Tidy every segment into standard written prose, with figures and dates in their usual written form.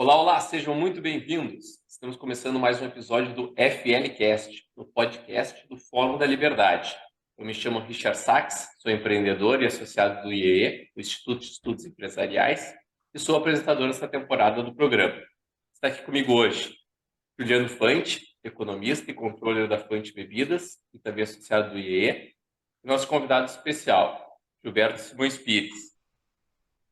Olá, olá, sejam muito bem-vindos. Estamos começando mais um episódio do FLcast, o podcast do Fórum da Liberdade. Eu me chamo Richard Sachs, sou empreendedor e associado do IEE, o Instituto de Estudos Empresariais, e sou apresentador nesta temporada do programa. Está aqui comigo hoje Juliano Fante, economista e controller da Fante Bebidas e também associado do IEE, e nosso convidado especial, Gilberto Simões Pires.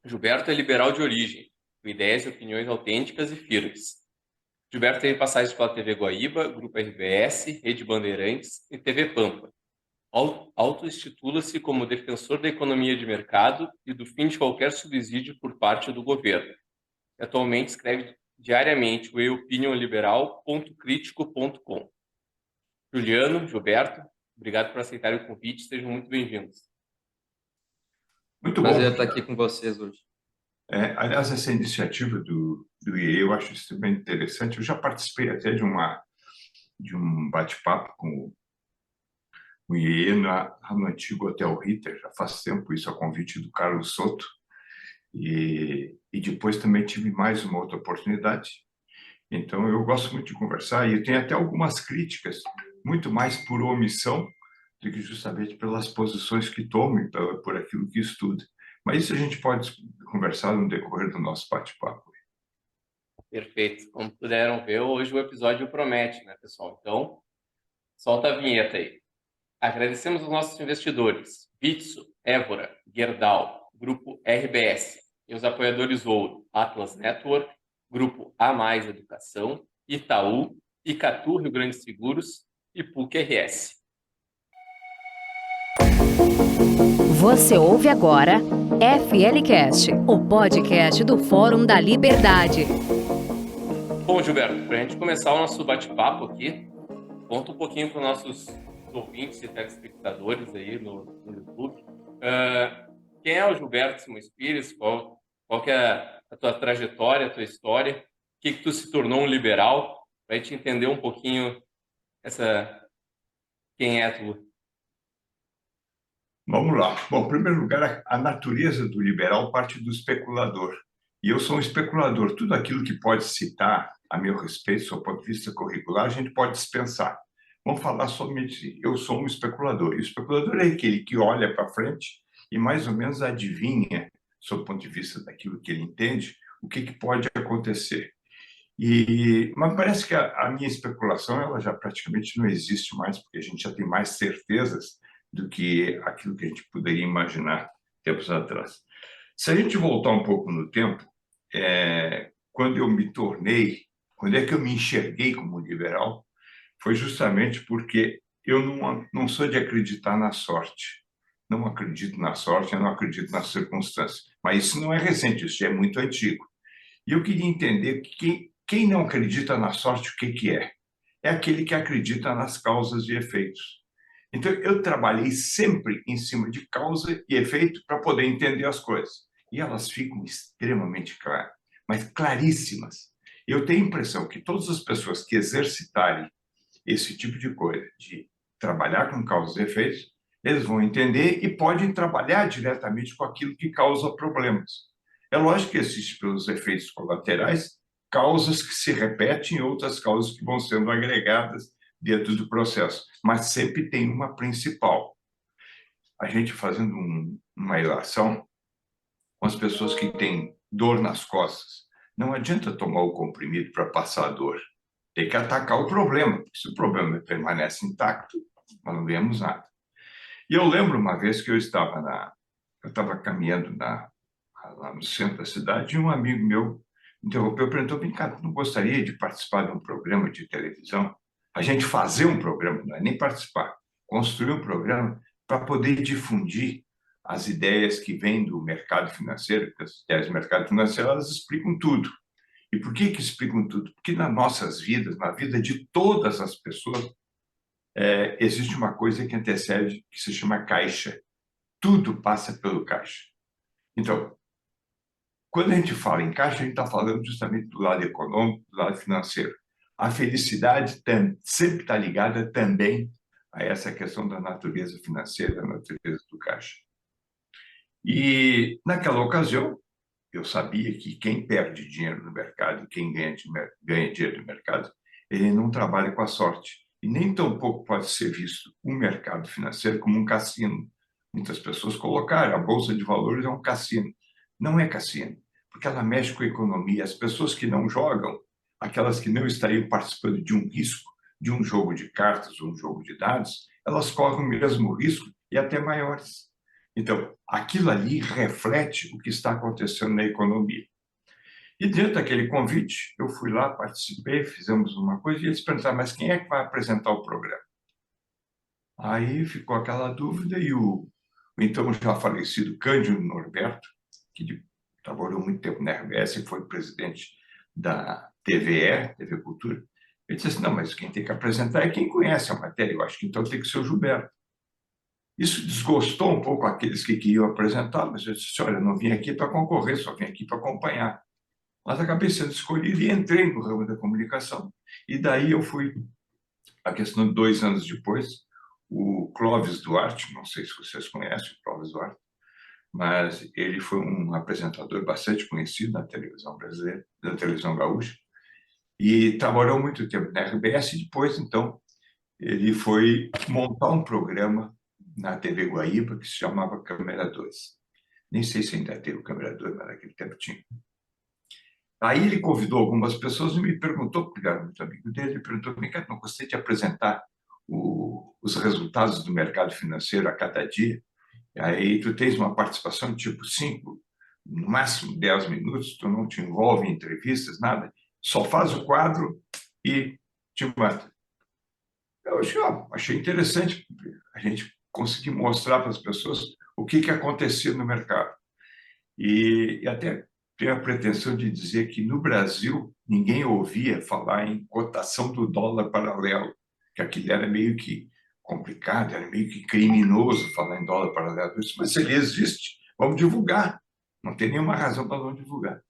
Gilberto é liberal de origem, com ideias e opiniões autênticas e firmes. Gilberto teve passagens pela TV Guaíba, Grupo RBS, Rede Bandeirantes e TV Pampa. Auto-intitula-se como defensor da economia de mercado e do fim de qualquer subsídio por parte do governo. Atualmente escreve diariamente o eopinionliberal.critico.com. Juliano, Gilberto, obrigado por aceitarem o convite, sejam muito bem-vindos. Muito bom. Prazer estar aqui com vocês hoje. Aliás, essa iniciativa do IE eu acho extremamente interessante. Eu já participei até de um bate-papo com o IE no antigo Hotel Ritter, já faz tempo, isso a convite do Carlos Soto. E depois também tive mais uma outra oportunidade. Então, eu gosto muito de conversar e eu tenho até algumas críticas, muito mais por omissão do que justamente pelas posições que tomo e por aquilo que estudo. Mas isso a gente pode conversar no decorrer do nosso bate-papo. Perfeito. Como puderam ver, hoje o episódio promete, né, pessoal? Então, solta a vinheta aí. Agradecemos aos nossos investidores, Bitso, Évora, Gerdau, Grupo RBS, e os apoiadores Ouro, Atlas Network, Grupo A Mais Educação, Itaú, Icatu Rio Grande Seguros e PUC-RS. Você ouve agora FLcast, o podcast do Fórum da Liberdade. Bom, Gilberto, para a gente começar o nosso bate-papo aqui, conta um pouquinho para os nossos ouvintes e telespectadores aí no YouTube. Quem é o Gilberto Simões Pires? Qual que é a tua trajetória, a tua história? O que tu se tornou um liberal? Para a gente entender um pouquinho quem é tu. Vamos lá. Bom, em primeiro lugar, a natureza do liberal parte do especulador. E eu sou um especulador. Tudo aquilo que pode citar a meu respeito, do seu ponto de vista curricular, a gente pode dispensar. Vamos falar somente, eu sou um especulador. E o especulador é aquele que olha para frente e mais ou menos adivinha, do seu ponto de vista daquilo que ele entende, o que pode acontecer. Mas parece que a minha especulação ela já praticamente não existe mais, porque a gente já tem mais certezas do que aquilo que a gente poderia imaginar tempos atrás. Se a gente voltar um pouco no tempo, quando é que eu me enxerguei como liberal, foi justamente porque eu não sou de acreditar na sorte. Não acredito na sorte, eu não acredito nas circunstâncias. Mas isso não é recente, isso já é muito antigo. E eu queria entender que quem não acredita na sorte, o que é? É aquele que acredita nas causas e efeitos. Então, eu trabalhei sempre em cima de causa e efeito para poder entender as coisas. E elas ficam extremamente claras, mas claríssimas. Eu tenho a impressão que todas as pessoas que exercitarem esse tipo de coisa, de trabalhar com causas e efeitos, eles vão entender e podem trabalhar diretamente com aquilo que causa problemas. É lógico que existem, pelos efeitos colaterais, causas que se repetem e outras causas que vão sendo agregadas dentro do processo, mas sempre tem uma principal. A gente fazendo uma ilação com as pessoas que têm dor nas costas, não adianta tomar o comprimido para passar a dor. Tem que atacar o problema, porque se o problema permanece intacto, nós não vemos nada. E eu lembro uma vez que eu estava caminhando lá no centro da cidade e um amigo meu interrompeu, perguntou: vem cá, não gostaria de participar de um programa de televisão? A gente fazer um programa, não é nem participar, construir um programa para poder difundir as ideias que vêm do mercado financeiro, porque as ideias do mercado financeiro, elas explicam tudo. E por que explicam tudo? Porque nas nossas vidas, na vida de todas as pessoas, existe uma coisa que antecede, que se chama caixa. Tudo passa pelo caixa. Então, quando a gente fala em caixa, a gente está falando justamente do lado econômico, do lado financeiro. A felicidade sempre está ligada também a essa questão da natureza financeira, da natureza do caixa. E, naquela ocasião, eu sabia que quem perde dinheiro no mercado e quem ganha dinheiro no mercado, ele não trabalha com a sorte. E nem tampouco pode ser visto o mercado financeiro como um cassino. Muitas pessoas colocaram a Bolsa de Valores é um cassino. Não é cassino, porque ela mexe com a economia. As pessoas que não jogam, aquelas que não estariam participando de um risco, de um jogo de cartas ou um jogo de dados, elas correm o mesmo risco e até maiores. Então, aquilo ali reflete o que está acontecendo na economia. E dentro daquele convite, eu fui lá, participei, fizemos uma coisa, e eles perguntaram, mas quem é que vai apresentar o programa? Aí ficou aquela dúvida, e o então já falecido Cândido Norberto, que trabalhou muito tempo na RBS e foi presidente da TVE, TV Cultura, ele disse assim, não, mas quem tem que apresentar é quem conhece a matéria, eu acho que então tem que ser o Gilberto. Isso desgostou um pouco aqueles que queriam apresentar, mas eu disse, olha, eu não vim aqui para concorrer, só vim aqui para acompanhar. Mas acabei sendo escolhido e entrei no ramo da comunicação. E daí eu fui, a questão de 2 anos depois, o Clóvis Duarte, não sei se vocês conhecem o Clóvis Duarte, mas ele foi um apresentador bastante conhecido na televisão brasileira, da televisão gaúcha, e trabalhou muito tempo na RBS e depois, então, ele foi montar um programa na TV Guaíba que se chamava Câmera 2. Nem sei se ainda tem o Câmera 2, mas naquele tempo tinha. Aí ele convidou algumas pessoas e me perguntou, porque era muito amigo dele, ele perguntou, Ricardo, não gostaria de apresentar os resultados do mercado financeiro a cada dia? E aí tu tens uma participação de tipo 5, no máximo 10 minutos, tu não te envolve em entrevistas, nada, só faz o quadro e te manda. Eu achei interessante a gente conseguir mostrar para as pessoas o que acontecia no mercado. E até tenho a pretensão de dizer que no Brasil ninguém ouvia falar em cotação do dólar paralelo, que aquilo era meio que complicado, era meio que criminoso falar em dólar paralelo. Eu disse, mas se ele existe, vamos divulgar. Não tem nenhuma razão para não divulgar.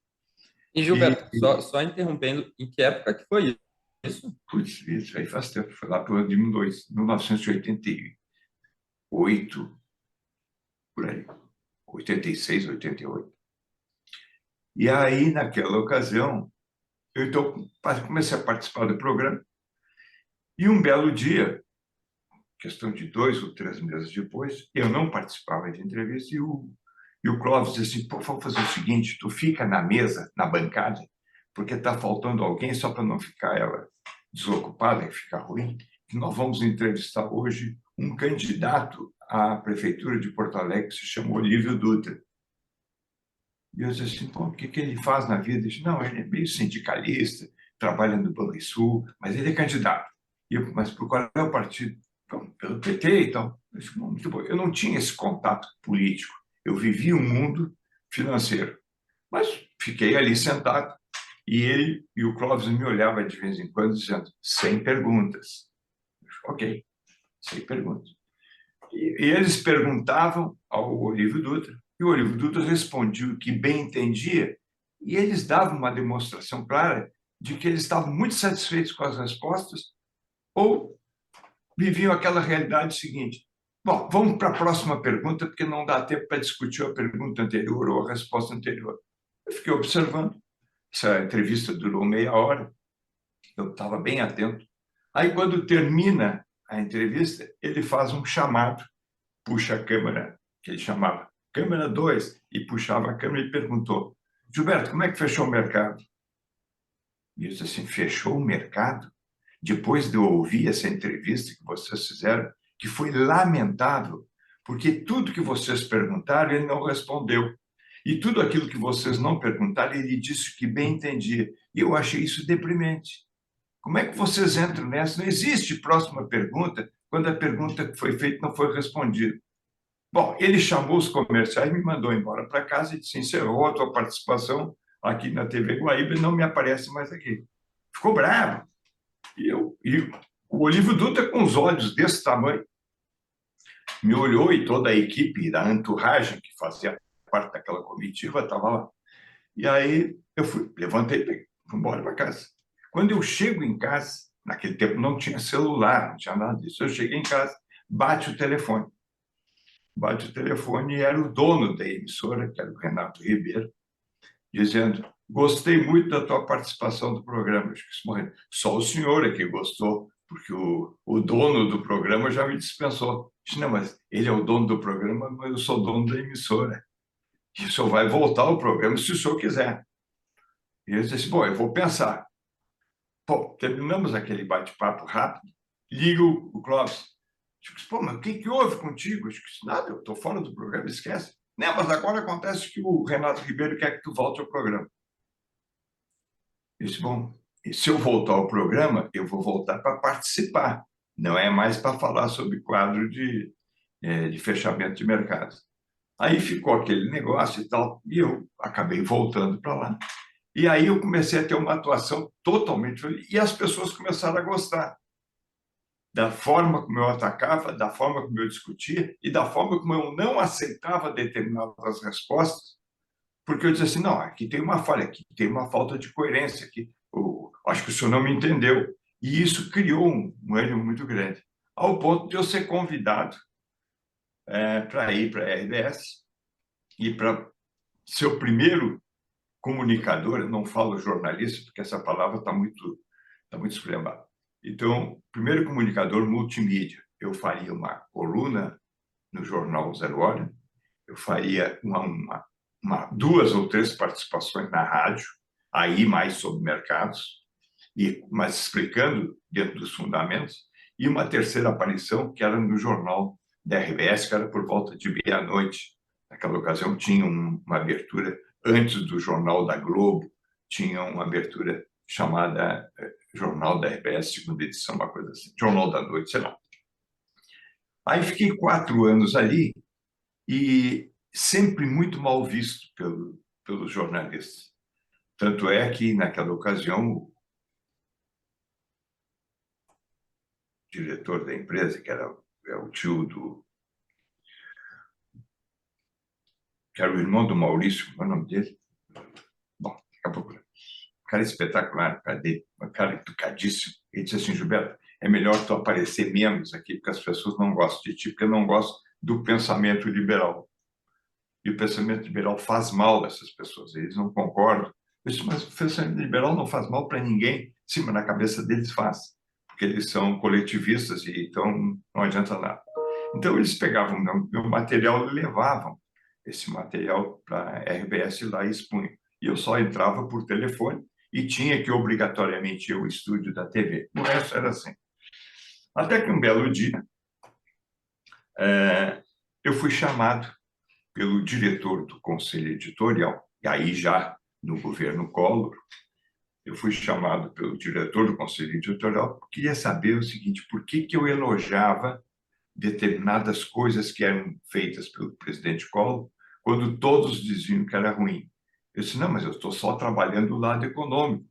E, Gilberto, só interrompendo, em que época que foi isso? Putz, isso aí faz tempo, foi lá para o ano de 1988, por aí, 86, 88. E aí, naquela ocasião, eu então comecei a participar do programa e um belo dia, questão de 2 ou 3 meses depois, eu não participava de entrevista e o Clóvis disse assim, pô, vamos fazer o seguinte, tu fica na mesa, na bancada, porque está faltando alguém só para não ficar ela desocupada e ficar ruim, que nós vamos entrevistar hoje um candidato à prefeitura de Porto Alegre que se chama Olívio Dutra. E eu disse assim, pô, o que ele faz na vida? Ele disse, não, ele é meio sindicalista, trabalha no Banrisul, mas ele é candidato. Mas por qual é o partido? Então, pelo PT e tal. Eu disse, muito bom. Eu não tinha esse contato político. Eu vivia um mundo financeiro. Mas fiquei ali sentado e ele e o Clóvis me olhavam de vez em quando dizendo, sem perguntas. Eu disse, ok, sem perguntas. E eles perguntavam ao Olívio Dutra, e o Olívio Dutra respondia o que bem entendia, e eles davam uma demonstração clara de que eles estavam muito satisfeitos com as respostas ou viviam aquela realidade seguinte. Bom, vamos para a próxima pergunta, porque não dá tempo para discutir a pergunta anterior ou a resposta anterior. Eu fiquei observando. Essa entrevista durou meia hora. Eu estava bem atento. Aí, quando termina a entrevista, ele faz um chamado, puxa a câmera, que ele chamava câmera 2, e puxava a câmera e perguntou, Gilberto, como é que fechou o mercado? E eu disse assim, fechou o mercado? Depois de eu ouvir essa entrevista que vocês fizeram, que foi lamentável, porque tudo que vocês perguntaram, ele não respondeu. E tudo aquilo que vocês não perguntaram, ele disse que bem entendia. E eu achei isso deprimente. Como é que vocês entram nessa? Não existe próxima pergunta quando a pergunta que foi feita não foi respondida. Bom, ele chamou os comerciais, me mandou embora para casa e disse, encerrou a tua participação aqui na TV Guaíba e não me aparece mais aqui. Ficou bravo. E o Olívio Dutra, com os olhos desse tamanho, me olhou e toda a equipe da entourage, que fazia parte daquela comitiva, estava lá. E aí eu levantei e fui embora para casa. Quando eu chego em casa, naquele tempo não tinha celular, não tinha nada disso, eu cheguei em casa, bate o telefone. Bate o telefone e era o dono da emissora, que era o Renato Ribeiro. dizendo: gostei muito da tua participação do programa. Eu disse: só o senhor é que gostou, porque o dono do programa já me dispensou. Eu disse: não, mas ele é o dono do programa, mas eu sou dono da emissora. E o senhor vai voltar ao programa se o senhor quiser. E ele disse: bom, eu vou pensar. Pô, terminamos aquele bate-papo rápido, liga o Clóvis. Eu disse: pô, mas o que houve contigo? Eu disse: nada, eu estou fora do programa, esquece. Não, mas agora acontece que o Renato Ribeiro quer que tu volte ao programa. Eu disse: bom, e se eu voltar ao programa, eu vou voltar para participar, não é mais para falar sobre quadro de fechamento de mercado. Aí ficou aquele negócio e tal, e eu acabei voltando para lá. E aí eu comecei a ter uma atuação totalmente... E as pessoas começaram a gostar da forma como eu atacava, da forma como eu discutia e da forma como eu não aceitava determinadas respostas, porque eu dizia assim: não, aqui tem uma falha, aqui tem uma falta de coerência, aqui, acho que o senhor não me entendeu. E isso criou um ânimo muito grande, ao ponto de eu ser convidado para ir para a RBS e para ser o primeiro comunicador. Eu não falo jornalista, porque essa palavra está muito esculhambada. Então, primeiro comunicador multimídia. Eu faria uma coluna no jornal Zero Hora, eu faria duas ou três participações na rádio, aí mais sobre mercados, mas explicando dentro dos fundamentos, e uma terceira aparição, que era no jornal da RBS, que era por volta de meia-noite. Naquela ocasião tinha uma abertura antes do Jornal da Globo, tinha uma abertura chamada Jornal da RBS, segunda edição, uma coisa assim, Jornal da Noite, sei lá. Aí fiquei 4 anos ali e sempre muito mal visto pelos jornalistas. Tanto é que, naquela ocasião, o diretor da empresa, que era o tio que era o irmão do Maurício, qual é o nome dele? Bom, daqui a pouco. Um cara espetacular, um cara educadíssimo. Ele disse assim: Gilberto, é melhor tu aparecer menos aqui, porque as pessoas não gostam de ti, porque não gostam do pensamento liberal. E o pensamento liberal faz mal a essas pessoas, eles não concordam. Eu disse: mas o pensamento liberal não faz mal para ninguém. Sim, mas na cabeça deles faz, porque eles são coletivistas e então não adianta nada. Então eles pegavam meu material e levavam esse material para a RBS lá e expunham. E eu só entrava por telefone e tinha que obrigatoriamente ir ao estúdio da TV. O resto era assim. Até que um belo dia eu fui chamado pelo diretor do conselho editorial, e aí já no governo Collor, eu fui chamado pelo diretor do conselho editorial, queria saber o seguinte: por que eu elogiava determinadas coisas que eram feitas pelo presidente Collor, quando todos diziam que era ruim. Eu disse: não, mas eu estou só trabalhando o lado econômico,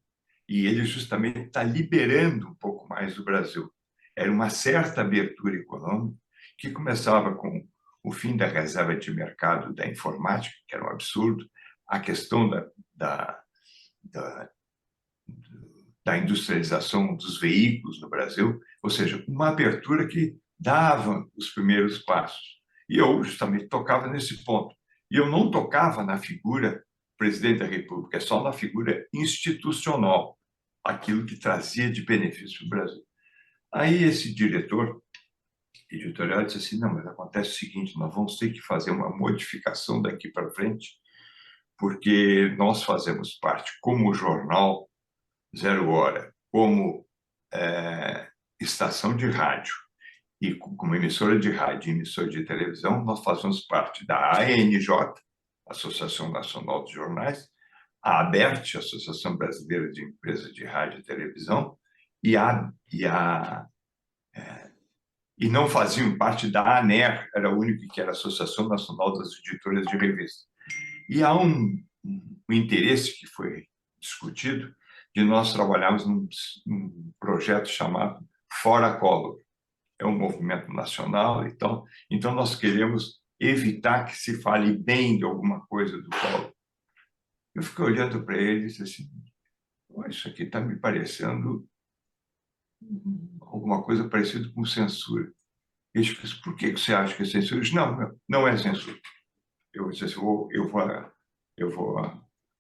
e ele justamente está liberando um pouco mais o Brasil. Era uma certa abertura econômica que começava com o fim da reserva de mercado da informática, que era um absurdo, a questão da industrialização dos veículos no Brasil, ou seja, uma abertura que dava os primeiros passos. E eu justamente tocava nesse ponto. E eu não tocava na figura presidente da República, é só na figura institucional, aquilo que trazia de benefício para o Brasil. Aí esse diretor editorial disse assim: não, mas acontece o seguinte, nós vamos ter que fazer uma modificação daqui para frente, porque nós fazemos parte, como jornal Zero Hora, como estação de rádio e como emissora de rádio e emissora de televisão, nós fazemos parte da ANJ, Associação Nacional de Jornais, a ABERT, Associação Brasileira de Empresas de Rádio e Televisão, e não faziam parte da ANER, era a única que era a Associação Nacional das Editoras de Revista. E há um interesse que foi discutido de nós trabalharmos num projeto chamado Fora Collor. É um movimento nacional, então nós queremos evitar que se fale bem de alguma coisa do Collor. Eu fiquei olhando para ele e disse assim: isso aqui está me parecendo alguma coisa parecida com censura. Ele disse: por que você acha que é censura? Eu disse: não é censura. Eu disse assim: eu vou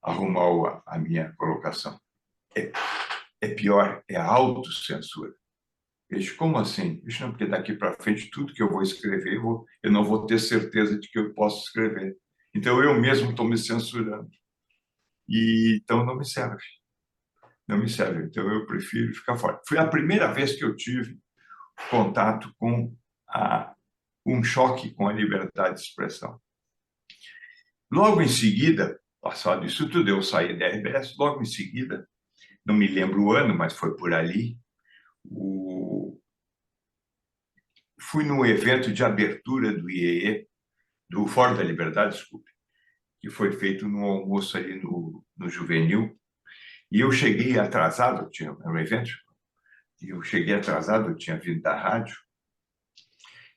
arrumar a minha colocação. É pior, é a autocensura. Eu disse, como assim? Eu disse, não, porque daqui para frente tudo que eu vou escrever, eu não vou ter certeza de que eu posso escrever. Então eu mesmo estou me censurando. E então não me serve. Não me serve. Então eu prefiro ficar fora. Foi a primeira vez que eu tive contato com um choque com a liberdade de expressão. Logo em seguida, passado isso tudo, eu saí da RBS, logo em seguida, não me lembro o ano, mas foi por ali, fui num evento de abertura do IEE, do Fórum da Liberdade, desculpe, que foi feito num almoço ali no Juvenil, e eu cheguei atrasado, era um evento, e eu cheguei atrasado, eu tinha vindo da rádio,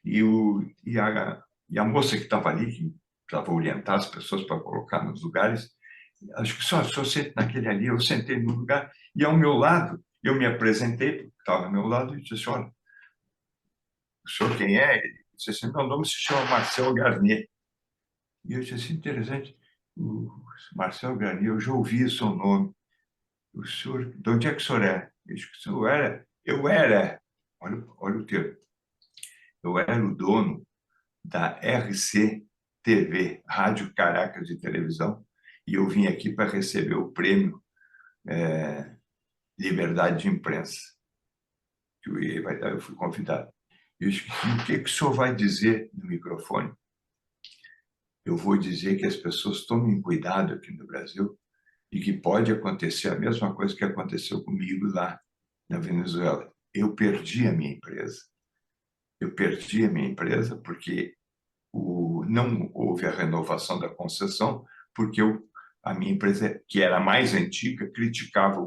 e a moça que estava ali, que precisava orientar as pessoas para colocar nos lugares, acho que só sente naquele ali, eu sentei no lugar, e ao meu lado, eu me apresentei, porque estava ao meu lado, e disse, olha, o senhor quem é? Ele disse assim, meu nome se chama Marcel Garnier. E eu disse assim, interessante, o Marcel Garnier, eu já ouvi o seu nome. O senhor, de onde é que o senhor é? Eu disse, o senhor era, olha o termo, eu era o dono da RCTV, Rádio Caracas de Televisão, e eu vim aqui para receber o prêmio Liberdade de Imprensa, que o IE vai dar, eu fui convidado. Eu disse, o que o senhor vai dizer no microfone? Eu vou dizer que as pessoas tomem cuidado aqui no Brasil e que pode acontecer a mesma coisa que aconteceu comigo lá na Venezuela. Eu perdi a minha empresa. Eu perdi a minha empresa porque não houve a renovação da concessão, porque a minha empresa, que era a mais antiga, criticava o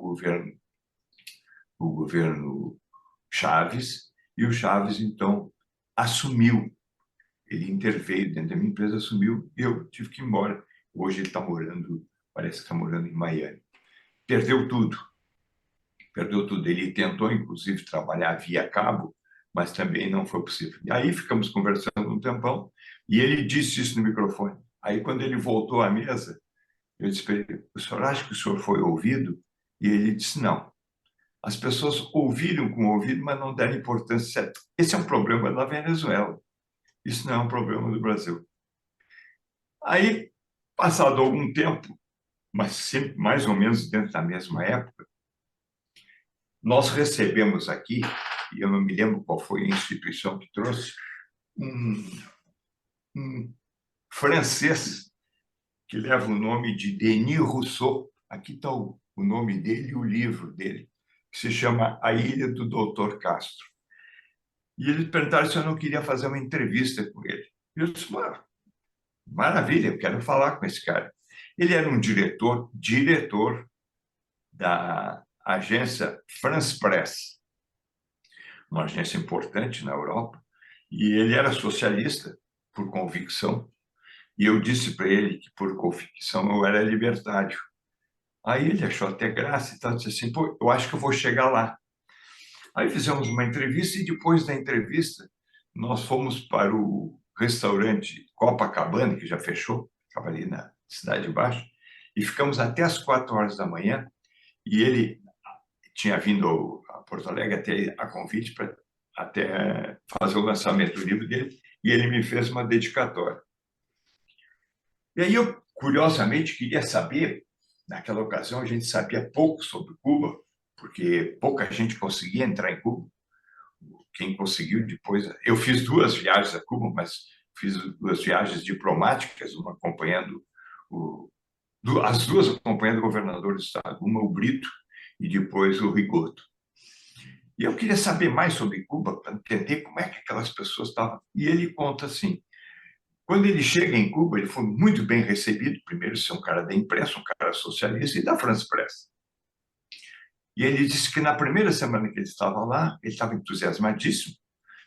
governo Chaves, e o Chaves, então, assumiu. Ele interveio dentro da minha empresa, assumiu, e eu tive que ir embora. Hoje ele está morando, parece que está morando em Miami. Perdeu tudo. Perdeu tudo. Ele tentou, inclusive, trabalhar via cabo, mas também não foi possível. E aí ficamos conversando um tempão, e ele disse isso no microfone. Aí, quando ele voltou à mesa, eu disse para ele, o senhor acha que o senhor foi ouvido? E ele disse, não. As pessoas ouviram com o ouvido, mas não deram importância. Esse é um problema da Venezuela. Isso não é um problema do Brasil. Aí, passado algum tempo, mas sempre mais ou menos dentro da mesma época, nós recebemos aqui, e eu não me lembro qual foi a instituição que trouxe, um francês que leva o nome de Denis Rousseau. Aqui está o nome dele e o livro dele, que se chama A Ilha do Dr. Castro. E eles perguntaram se eu não queria fazer uma entrevista com ele. E eu disse, maravilha, eu quero falar com esse cara. Ele era um diretor da agência France Press, uma agência importante na Europa, e ele era socialista por convicção, e eu disse para ele que por convicção eu era libertário. Aí ele achou até graça e tal, disse assim, pô, eu acho que eu vou chegar lá. Aí fizemos uma entrevista e depois da entrevista nós fomos para o restaurante Copacabana, que já fechou, estava ali na Cidade de Baixo, e ficamos até as 4 horas da manhã, e ele tinha vindo a Porto Alegre até a convite para até fazer o lançamento do livro dele, e ele me fez uma dedicatória. E aí eu, curiosamente, queria saber, naquela ocasião a gente sabia pouco sobre Cuba, porque pouca gente conseguia entrar em Cuba. Quem conseguiu depois... Eu fiz 2 viagens a Cuba, mas fiz 2 viagens diplomáticas, uma acompanhando as 2 acompanhando o governador do estado, uma o Brito e depois o Rigoto. E eu queria saber mais sobre Cuba, para entender como é que aquelas pessoas estavam. E ele conta assim, quando ele chega em Cuba, ele foi muito bem recebido, primeiro ser um cara da imprensa, um cara socialista e da France Press. E ele disse que na primeira semana que ele estava lá, ele estava entusiasmadíssimo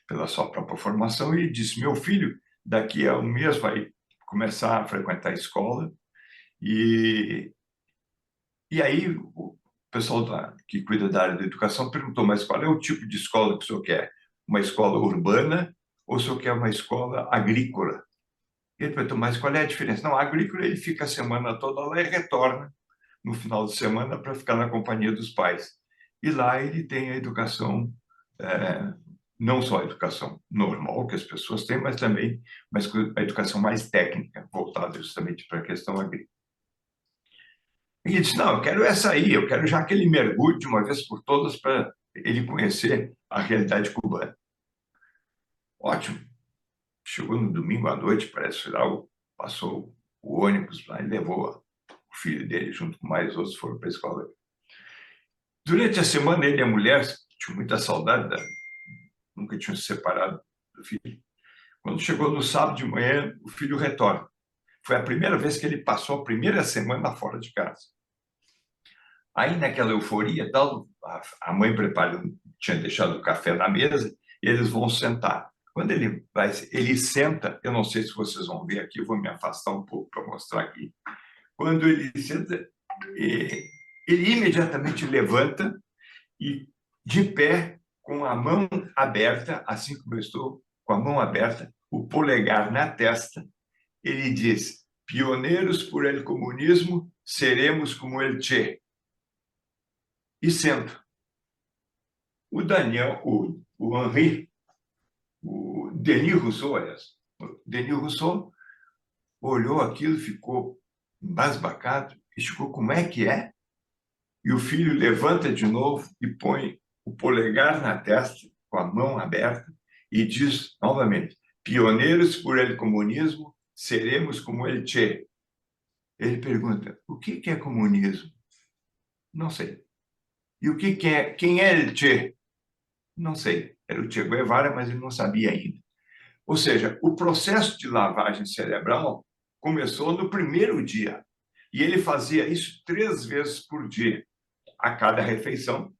pela sua própria formação, e ele disse, meu filho, daqui a um mês vai começar a frequentar a escola, e aí o pessoal que cuida da área da educação perguntou, mas qual é o tipo de escola que o senhor quer? Uma escola urbana ou o senhor quer uma escola agrícola? E ele perguntou, mas qual é a diferença? Não, a agrícola ele fica a semana toda lá e retorna no final de semana para ficar na companhia dos pais. E lá ele tem a educação, não só a educação normal que as pessoas têm, mas também a educação mais técnica, voltada justamente para a questão agrícola. E ele disse, não, eu quero essa aí, eu quero já que ele mergulhe de uma vez por todas para ele conhecer a realidade cubana. Ótimo. Chegou no domingo à noite, parece lá, passou o ônibus lá e levou o filho dele junto com mais outros, foram para a escola. Durante a semana, ele e a mulher tinham muita saudade, nunca tinham se separado do filho. Quando chegou no sábado de manhã, o filho retorna. Foi a primeira vez que ele passou a primeira semana fora de casa. Aí, naquela euforia, tal, a mãe tinha deixado o café na mesa, e eles vão sentar. Quando ele senta, eu não sei se vocês vão ver aqui, eu vou me afastar um pouco para mostrar aqui. Quando ele senta, ele imediatamente levanta e, de pé, com a mão aberta, assim como eu estou, com a mão aberta, o polegar na testa, ele diz: pioneiros por el comunismo, seremos como el Che. E senta. O Daniel, o Henri, o Denis Rousseau, aliás, o Denis Rousseau olhou aquilo, ficou embasbacado e ficou: como é que é? E o filho levanta de novo e põe o polegar na testa, com a mão aberta, e diz novamente: pioneiros por el comunismo, seremos como el Che. Ele pergunta: o que é comunismo? Não sei. E o que é? Quem é el Che? Não sei. Era o Che Guevara, mas ele não sabia ainda. Ou seja, o processo de lavagem cerebral começou no primeiro dia. E ele fazia isso 3 vezes por dia, a cada refeição.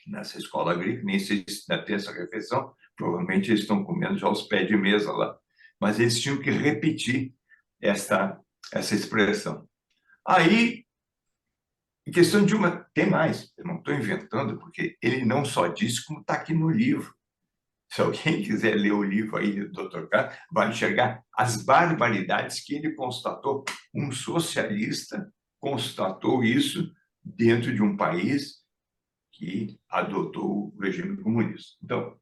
Nessa escola agrícola, nem sei se ainda tem essa refeição, provavelmente eles estão comendo já aos pés de mesa lá. Mas eles tinham que repetir essa expressão. Aí, em questão de uma... Tem mais, eu não estou inventando, porque ele não só disse, como está aqui no livro. Se alguém quiser ler o livro aí do Dr. Carlos, vai enxergar as barbaridades que ele constatou. Um socialista constatou isso dentro de um país que adotou o regime comunista. Então,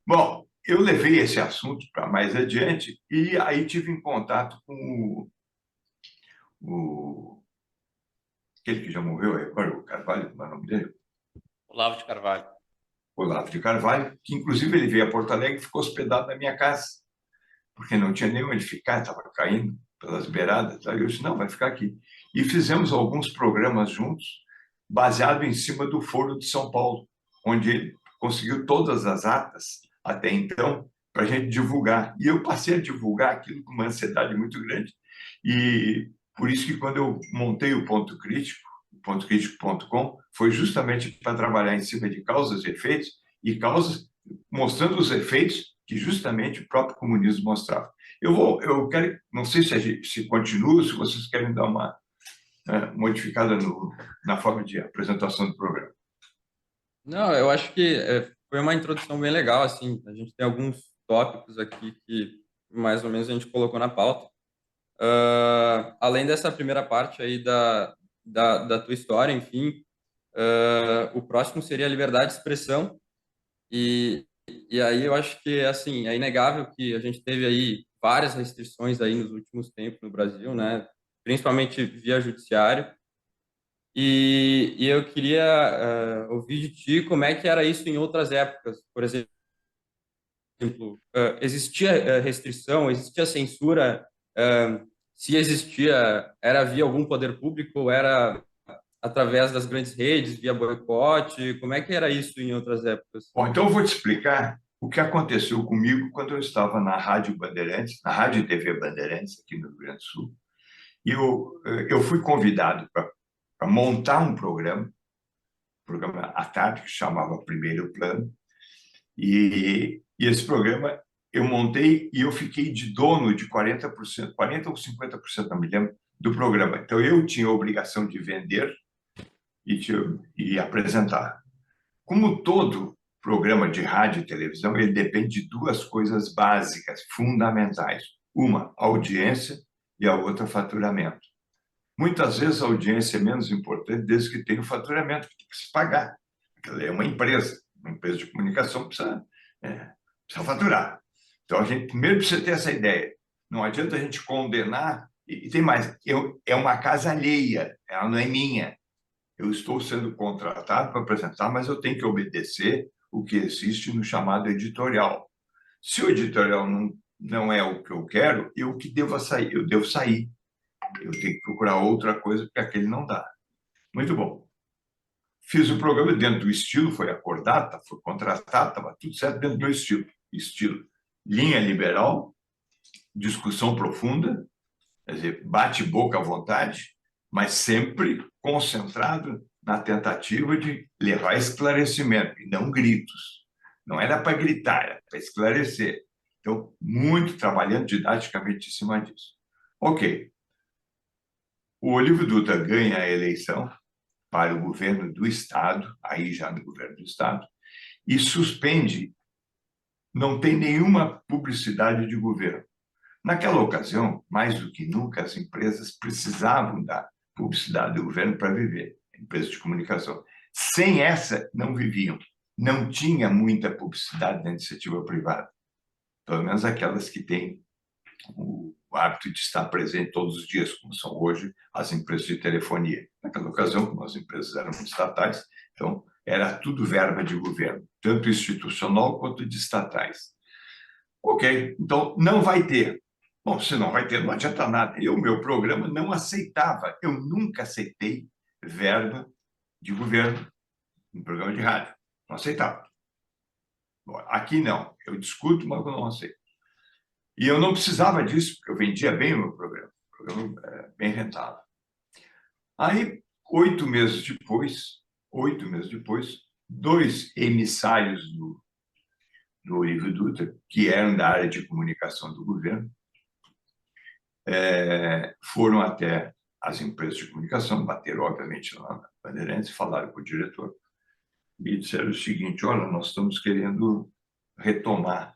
bom, eu levei esse assunto para mais adiante e aí tive em contato com aquele que já morreu agora, o Carvalho, como é o nome dele? Olavo de Carvalho. Olavo de Carvalho, que inclusive ele veio a Porto Alegre e ficou hospedado na minha casa, porque não tinha nem onde ficar, estava caindo pelas beiradas. Aí eu disse, não, vai ficar aqui. E fizemos alguns programas juntos, baseado em cima do Foro de São Paulo, onde ele conseguiu todas as atas, até então, para a gente divulgar. E eu passei a divulgar aquilo com uma ansiedade muito grande. E por isso que quando eu montei o Ponto Crítico, pontocrítico.com, foi justamente para trabalhar em cima de causas e efeitos, e causas mostrando os efeitos que justamente o próprio comunismo mostrava. Eu quero, não sei se continua, se vocês querem dar uma modificada na forma de apresentação do programa. Não, eu acho que foi uma introdução bem legal, assim, a gente tem alguns tópicos aqui que mais ou menos a gente colocou na pauta. Além dessa primeira parte aí da tua história, enfim, o próximo seria a liberdade de expressão, e aí eu acho que, assim, é inegável que a gente teve aí várias restrições aí nos últimos tempos no Brasil, né, principalmente via judiciário, e eu queria ouvir de ti como é que era isso em outras épocas. Por exemplo, existia restrição, existia censura, se existia, era via algum poder público ou era através das grandes redes, via boicote? Como é que era isso em outras épocas? Bom, então eu vou te explicar o que aconteceu comigo quando eu estava na Rádio Bandeirantes, na Rádio e TV Bandeirantes, aqui no Rio Grande do Sul. E eu fui convidado para montar um programa à tarde, que chamava Primeiro Plano. E esse programa eu montei e eu fiquei de dono de 40%, 40% ou 50%, não me lembro, do programa. Então, eu tinha a obrigação de vender e apresentar. Como todo programa de rádio e televisão, ele depende de 2 coisas básicas, fundamentais. Uma, audiência, e a outra, faturamento. Muitas vezes a audiência é menos importante desde que tem o faturamento, que tem que se pagar. Ela é uma empresa de comunicação precisa faturar. Então, a gente primeiro precisa ter essa ideia. Não adianta a gente condenar. E tem mais, é uma casa alheia, ela não é minha. Eu estou sendo contratado para apresentar, mas eu tenho que obedecer o que existe no chamado editorial. Se o editorial não é o que eu quero, eu que devo sair, eu devo sair. Eu tenho que procurar outra coisa, porque aquele não dá. Muito bom. Fiz o programa dentro do estilo, foi acordado, foi contratado, estava tudo certo dentro do meu estilo. Estilo linha liberal, discussão profunda, quer dizer, bate-boca à vontade, mas sempre concentrado na tentativa de levar esclarecimento, e não gritos. Não era para gritar, era para esclarecer. Então, muito trabalhando didaticamente em cima disso. Ok. O Olívio Dutra ganha a eleição para o governo do Estado, aí já no governo do Estado, e suspende, não tem nenhuma publicidade de governo. Naquela ocasião, mais do que nunca, as empresas precisavam da publicidade do governo para viver, empresas de comunicação. Sem essa, não viviam. Não tinha muita publicidade da iniciativa privada, pelo menos aquelas que têm o hábito de estar presente todos os dias, como são hoje as empresas de telefonia. Naquela ocasião, como as empresas eram estatais, então era tudo verba de governo, tanto institucional quanto de estatais. Ok, então não vai ter. Bom, se não vai ter, não adianta nada. O meu programa não aceitava, eu nunca aceitei verba de governo em programa de rádio. Não aceitava. Bom, aqui não, eu discuto, mas eu não aceito. E eu não precisava disso, porque eu vendia bem o meu programa. O programa é bem rentável. Aí, 8 meses depois, 2 emissários do Olívio Dutra, que eram da área de comunicação do governo, foram até as empresas de comunicação, bateram, obviamente, lá na Bandeirantes, falaram com o diretor e disseram o seguinte: olha, nós estamos querendo retomar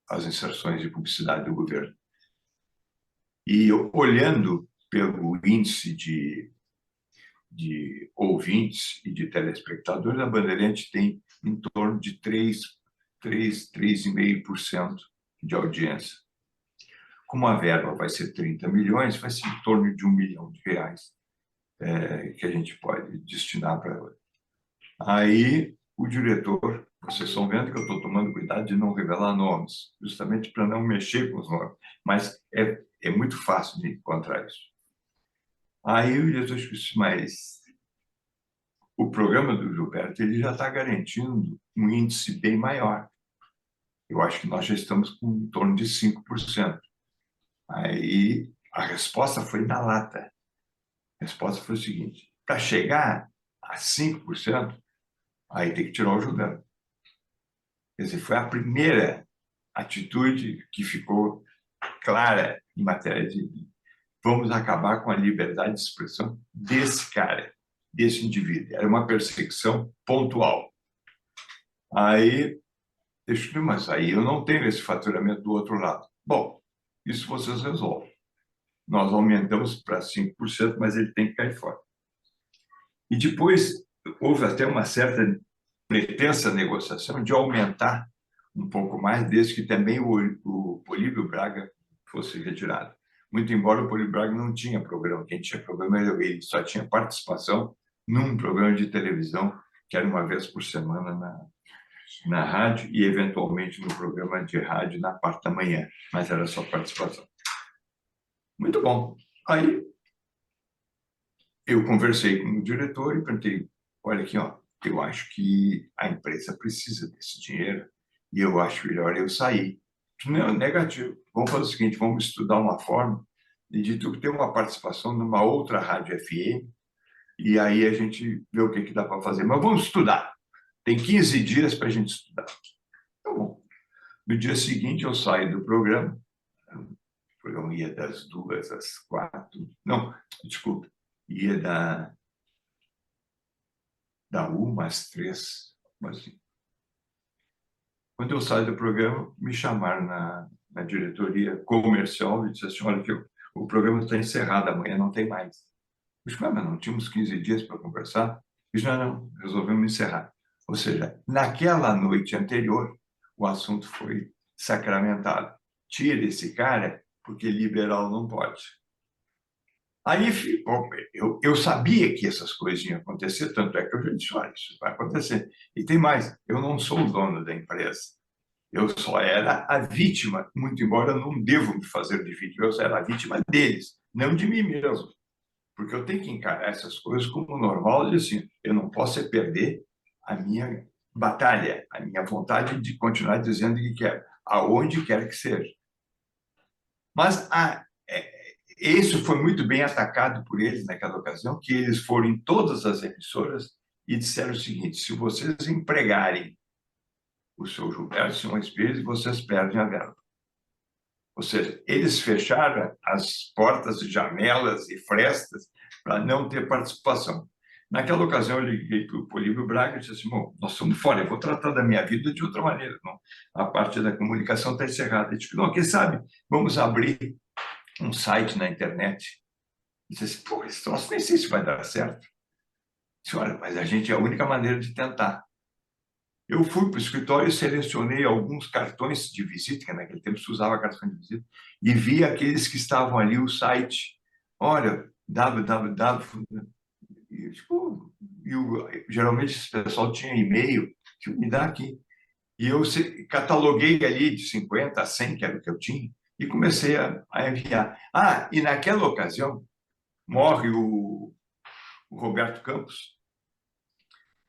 as inserções de publicidade do governo. E olhando pelo índice de ouvintes e de telespectadores, a Bandeirante tem em torno de 3,5% de audiência. Como a verba vai ser 30 milhões, vai ser em torno de R$1 milhão que a gente pode destinar para ela. Aí, o diretor, vocês estão vendo que eu estou tomando cuidado de não revelar nomes, justamente para não mexer com os nomes, mas é muito fácil de encontrar isso. Aí o diretor disse, mas o programa do Gilberto ele já está garantindo um índice bem maior. Eu acho que nós já estamos com em torno de 5%. Aí a resposta foi na lata. A resposta foi o seguinte: para chegar a 5%, aí tem que tirar o Gilberto. Quer dizer, foi a primeira atitude que ficou clara em matéria de vamos acabar com a liberdade de expressão desse cara, desse indivíduo. Era uma perseguição pontual. Aí, mas aí eu não tenho esse faturamento do outro lado. Bom, isso vocês resolvem. Nós aumentamos para 5%, mas ele tem que cair fora. E depois houve até uma certa pretensa negociação de aumentar um pouco mais, desde que também o Políbio Braga fosse retirado. Muito embora o Políbio Braga não tinha programa, quem tinha programa era ele, só tinha participação num programa de televisão, que era uma vez por semana na rádio e, eventualmente, no programa de rádio na parte da manhã, mas era só participação. Muito bom. Aí, eu conversei com o diretor e perguntei, olha aqui, ó, eu acho que a empresa precisa desse dinheiro e eu acho melhor eu sair. Não, negativo. Vamos fazer o seguinte, vamos estudar uma forma de tu ter uma participação numa outra rádio FM e aí a gente vê o que dá para fazer. Mas vamos estudar. Tem 15 dias para a gente estudar. Tá bom. No dia seguinte eu saio do programa. O programa ia das 2 às 4. Não, desculpa. Ia da 1 às 3. Assim. Quando eu saio do programa, me chamaram na diretoria comercial e disse assim, olha, que o programa está encerrado, amanhã não tem mais. Eu disse, mas não tínhamos 15 dias para conversar? Eu disse, não, resolvemos encerrar. Ou seja, naquela noite anterior, o assunto foi sacramentado. Tira esse cara, porque liberal não pode. Aí eu sabia que essas coisas iam acontecer, tanto é que eu já disse, olha, isso vai acontecer. E tem mais, eu não sou o dono da empresa. Eu só era a vítima, muito embora eu não devo me fazer de vítima, eu era a vítima deles, não de mim mesmo. Porque eu tenho que encarar essas coisas como normal e assim, eu não posso perder a minha batalha, a minha vontade de continuar dizendo que quero, aonde quer que seja. Mas isso foi muito bem atacado por eles naquela ocasião, que eles foram em todas as emissoras e disseram o seguinte: se vocês empregarem o seu Gilberto Simões Pires, vocês perdem a verba. Ou seja, eles fecharam as portas e janelas e frestas para não ter participação. Naquela ocasião, eu liguei para o Políbio Braga e disse assim, bom, nós somos fora, eu vou tratar da minha vida de outra maneira. Não? A parte da comunicação está encerrada. Ele disse, não, quem sabe, vamos abrir um site na internet. Eu disse assim, pô, esse troço nem sei se vai dar certo. Eu disse, olha, mas a gente é a única maneira de tentar. Eu fui para o escritório e selecionei alguns cartões de visita, que naquele tempo se usava cartão de visita, e vi aqueles que estavam ali, o site. Olha, www. E, tipo, geralmente esse pessoal tinha e-mail, tipo, me dá aqui. E eu cataloguei ali de 50 a 100, que era o que eu tinha, e comecei a enviar. Ah, e naquela ocasião, morre o Roberto Campos,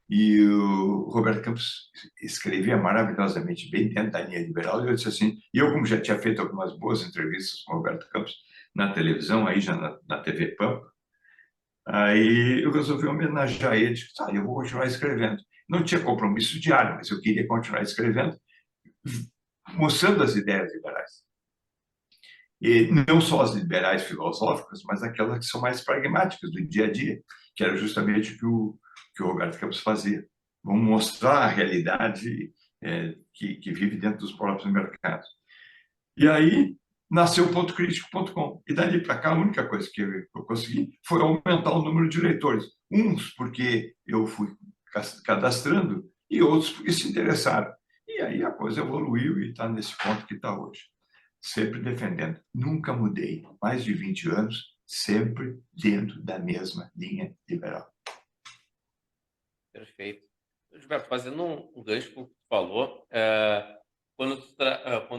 e o Roberto Campos escrevia maravilhosamente bem dentro da linha liberal, e eu disse assim, e eu como já tinha feito algumas boas entrevistas com o Roberto Campos na televisão, aí já na TV Pampa, aí eu resolvi homenagear ele, disse, eu vou continuar escrevendo. Não tinha compromisso diário, mas eu queria continuar escrevendo, mostrando as ideias liberais. E não só as liberais filosóficas, mas aquelas que são mais pragmáticas, do dia a dia, que era justamente o que o Roberto Campos fazia. Vamos mostrar a realidade que vive dentro dos próprios mercados. E aí nasceu o pontocrítico.com. E dali para cá, a única coisa que eu consegui foi aumentar o número de leitores. Uns porque eu fui cadastrando e outros porque se interessaram. E aí a coisa evoluiu e está nesse ponto que está hoje. Sempre defendendo. Nunca mudei. Mais de 20 anos, sempre dentro da mesma linha liberal. Perfeito. Gilberto, fazendo um gancho com o que tu falou, quando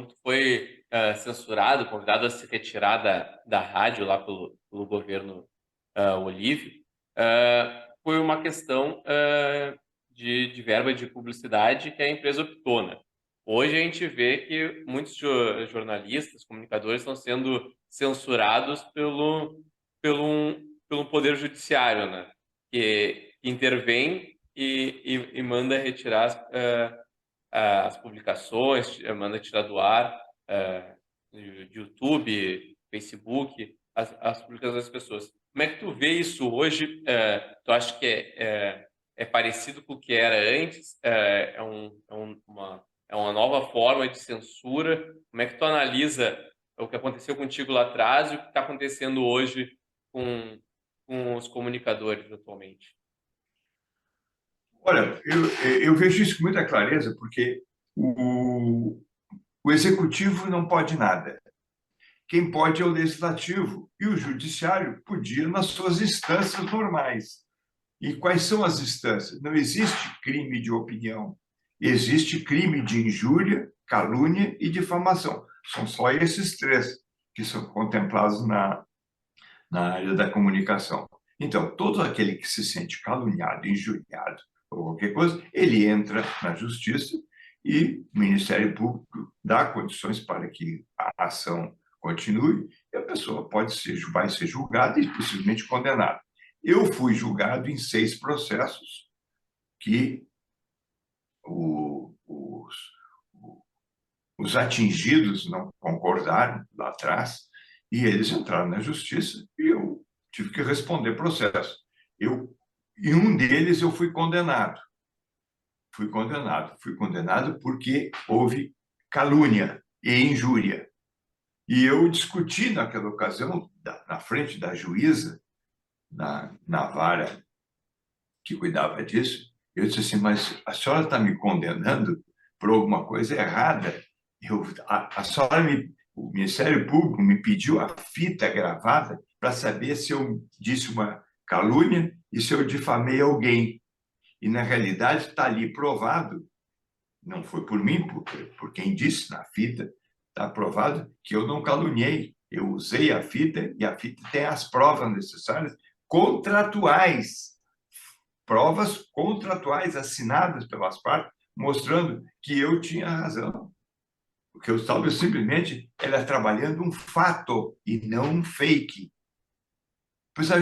tu foi censurado, convidado a se retirar da rádio lá pelo governo Olívio, foi uma questão de verba de publicidade que a empresa optou, né? Hoje a gente vê que muitos jornalistas, comunicadores estão sendo censurados pelo poder judiciário, né? Que intervém e manda retirar as publicações, manda tirar do ar de YouTube, Facebook, as publicações das pessoas. Como é que tu vê isso hoje? Tu acha que é parecido com o que era antes? É uma nova forma de censura? Como é que tu analisa o que aconteceu contigo lá atrás e o que está acontecendo hoje com os comunicadores atualmente? Olha, eu vejo isso com muita clareza, porque o executivo não pode nada. Quem pode é o legislativo, e o judiciário podia nas suas instâncias normais. E quais são as instâncias? Não existe crime de opinião, existe crime de injúria, calúnia e difamação. São só esses três que são contemplados na área da comunicação. Então, todo aquele que se sente caluniado, injuriado ou qualquer coisa, ele entra na justiça e o Ministério Público dá condições para que a ação continue e a pessoa vai ser julgada e possivelmente condenada. Eu fui julgado em 6 processos que os atingidos não concordaram lá atrás e eles entraram na justiça e eu tive que responder processo. Em um deles eu fui condenado. Fui condenado porque houve calúnia e injúria. E eu discuti naquela ocasião, na frente da juíza, na vara que cuidava disso, eu disse assim, mas a senhora está me condenando por alguma coisa errada. A senhora o Ministério Público me pediu a fita gravada para saber se eu disse uma calúnia e se eu difamei alguém. E, na realidade, está ali provado, não foi por mim, por quem disse na fita, está provado que eu não caluniei. Eu usei a fita e a fita tem as provas necessárias contratuais, provas contratuais assinadas pelas partes, mostrando que eu tinha razão. O que eu estava simplesmente era trabalhando um fato e não um fake. Pois a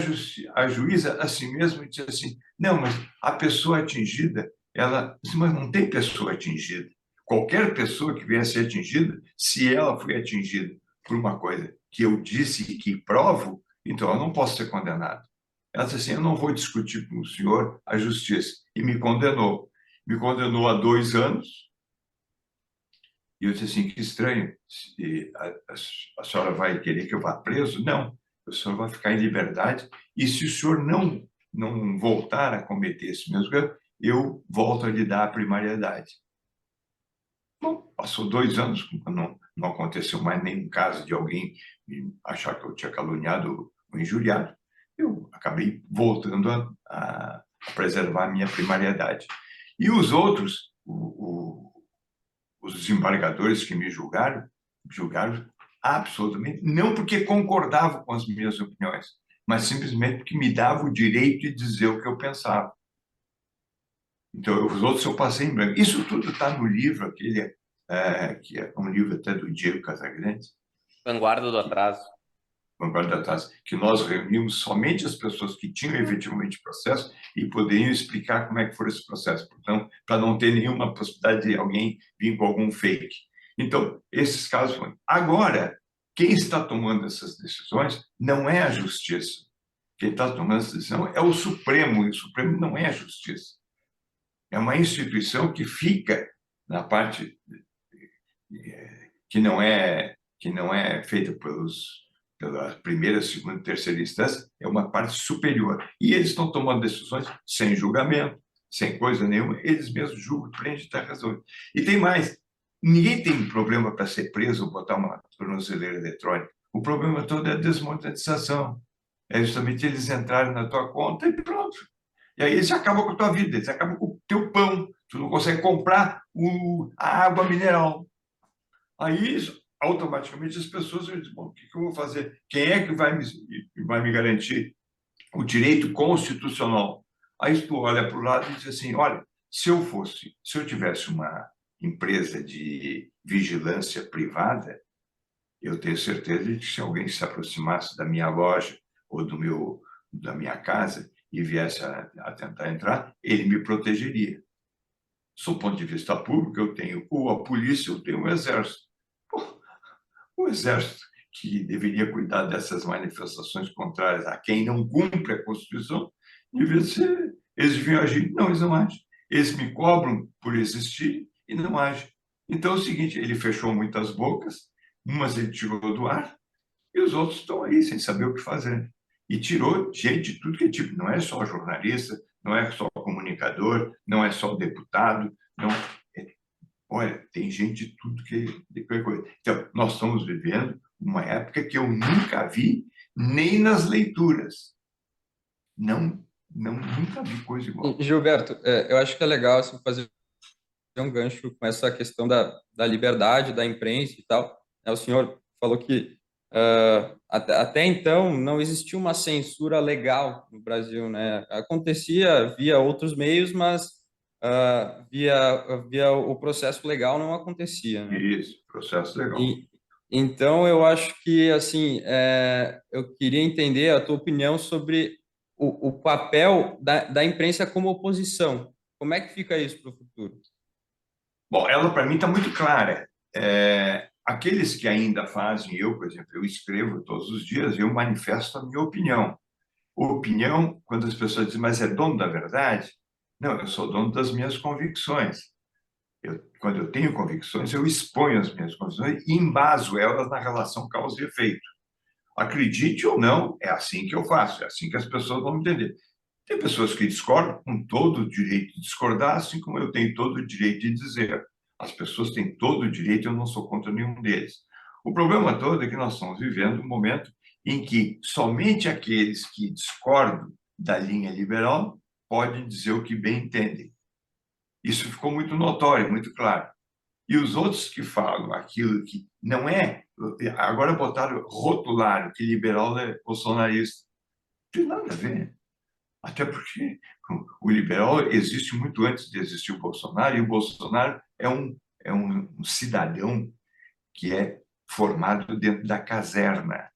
juíza, assim mesmo, disse assim, não, mas a pessoa atingida, ela disse, mas não tem pessoa atingida. Qualquer pessoa que venha a ser atingida, se ela foi atingida por uma coisa que eu disse e que provo, então eu não posso ser condenado. Ela disse assim, eu não vou discutir com o senhor a justiça. E me condenou. Me condenou a 2 anos. E eu disse assim, que estranho. A senhora vai querer que eu vá preso? Não. O senhor vai ficar em liberdade. E se o senhor não voltar a cometer esse mesmo erro, eu volto a lhe dar a primariedade. Bom, passou 2 anos, não aconteceu mais nenhum caso de alguém achar que eu tinha caluniado ou injuriado. Eu acabei voltando a preservar a minha primariedade. E os outros, os desembargadores que me julgaram absolutamente, não porque concordavam com as minhas opiniões, mas simplesmente porque me davam o direito de dizer o que eu pensava. Então, os outros eu passei em branco. Isso tudo está no livro, aquele, que é um livro até do Diego Casagrande, Vanguarda do Atraso. Vanguarda atrás, que nós reunimos somente as pessoas que tinham efetivamente processo e poderiam explicar como é que foi esse processo, portanto, para não ter nenhuma possibilidade de alguém vir com algum fake. Então, esses casos foram. Agora, quem está tomando essas decisões não é a justiça. Quem está tomando essa decisão é o Supremo, e o Supremo não é a justiça. É uma instituição que fica na parte que não é feita pela primeira, segunda e terceira instância, é uma parte superior. E eles estão tomando decisões sem julgamento, sem coisa nenhuma, eles mesmos julgam, prendem e está resolvido. E tem mais, ninguém tem problema para ser preso ou botar uma tornozeleira eletrônica. O problema todo é a desmonetização. É justamente eles entrarem na tua conta e pronto. E aí eles acabam com a tua vida, eles acabam com o teu pão. Tu não consegue comprar a água mineral. Aí, automaticamente, as pessoas dizem, bom, o que eu vou fazer? Quem é que vai me garantir o direito constitucional? Aí tu olha para o lado e diz assim, olha, se eu tivesse uma empresa de vigilância privada, eu tenho certeza de que se alguém se aproximasse da minha loja ou da minha casa e viesse a tentar entrar, ele me protegeria. Do ponto de vista público, eu tenho ou a polícia, eu tenho o exército. Pô, o exército, que deveria cuidar dessas manifestações contrárias a quem não cumpre a Constituição, eles deviam agir. Não, eles não agem. Eles me cobram por existir e não agem. Então é o seguinte, ele fechou muitas bocas, umas ele tirou do ar, e os outros estão aí sem saber o que fazer. E tirou gente de tudo que é tipo, não é só jornalista, não é só comunicador, não é só deputado, não. Olha, tem gente de tudo que é coisa. Então, nós estamos vivendo uma época que eu nunca vi, nem nas leituras. Nunca vi coisa igual. Gilberto, eu acho que é legal assim, fazer um gancho com essa questão da liberdade da imprensa e tal. O senhor falou que até então não existia uma censura legal no Brasil, né? Acontecia via outros meios, mas via o processo legal não acontecia, né? Isso, processo legal. Então eu acho que assim eu queria entender a tua opinião sobre o papel da imprensa como oposição. Como é que fica isso para o futuro? Bom, ela para mim está muito clara. Aqueles que ainda fazem, por exemplo, eu escrevo todos os dias, eu manifesto a minha opinião. Opinião, quando as pessoas dizem, mas é dono da verdade? Não, eu sou dono das minhas convicções. Quando eu tenho convicções, eu exponho as minhas convicções e embaso elas na relação causa e efeito. Acredite ou não, é assim que eu faço, é assim que as pessoas vão me entender. Tem pessoas que discordam com todo o direito de discordar, assim como eu tenho todo o direito de dizer. As pessoas têm todo o direito, eu não sou contra nenhum deles. O problema todo é que nós estamos vivendo um momento em que somente aqueles que discordam da linha liberal podem dizer o que bem entendem. Isso ficou muito notório, muito claro. E os outros que falam aquilo que não é, agora rotularam que liberal é bolsonarista. Não tem nada a ver. Até porque o liberal existe muito antes de existir o Bolsonaro, e o Bolsonaro é um cidadão que é formado dentro da caserna.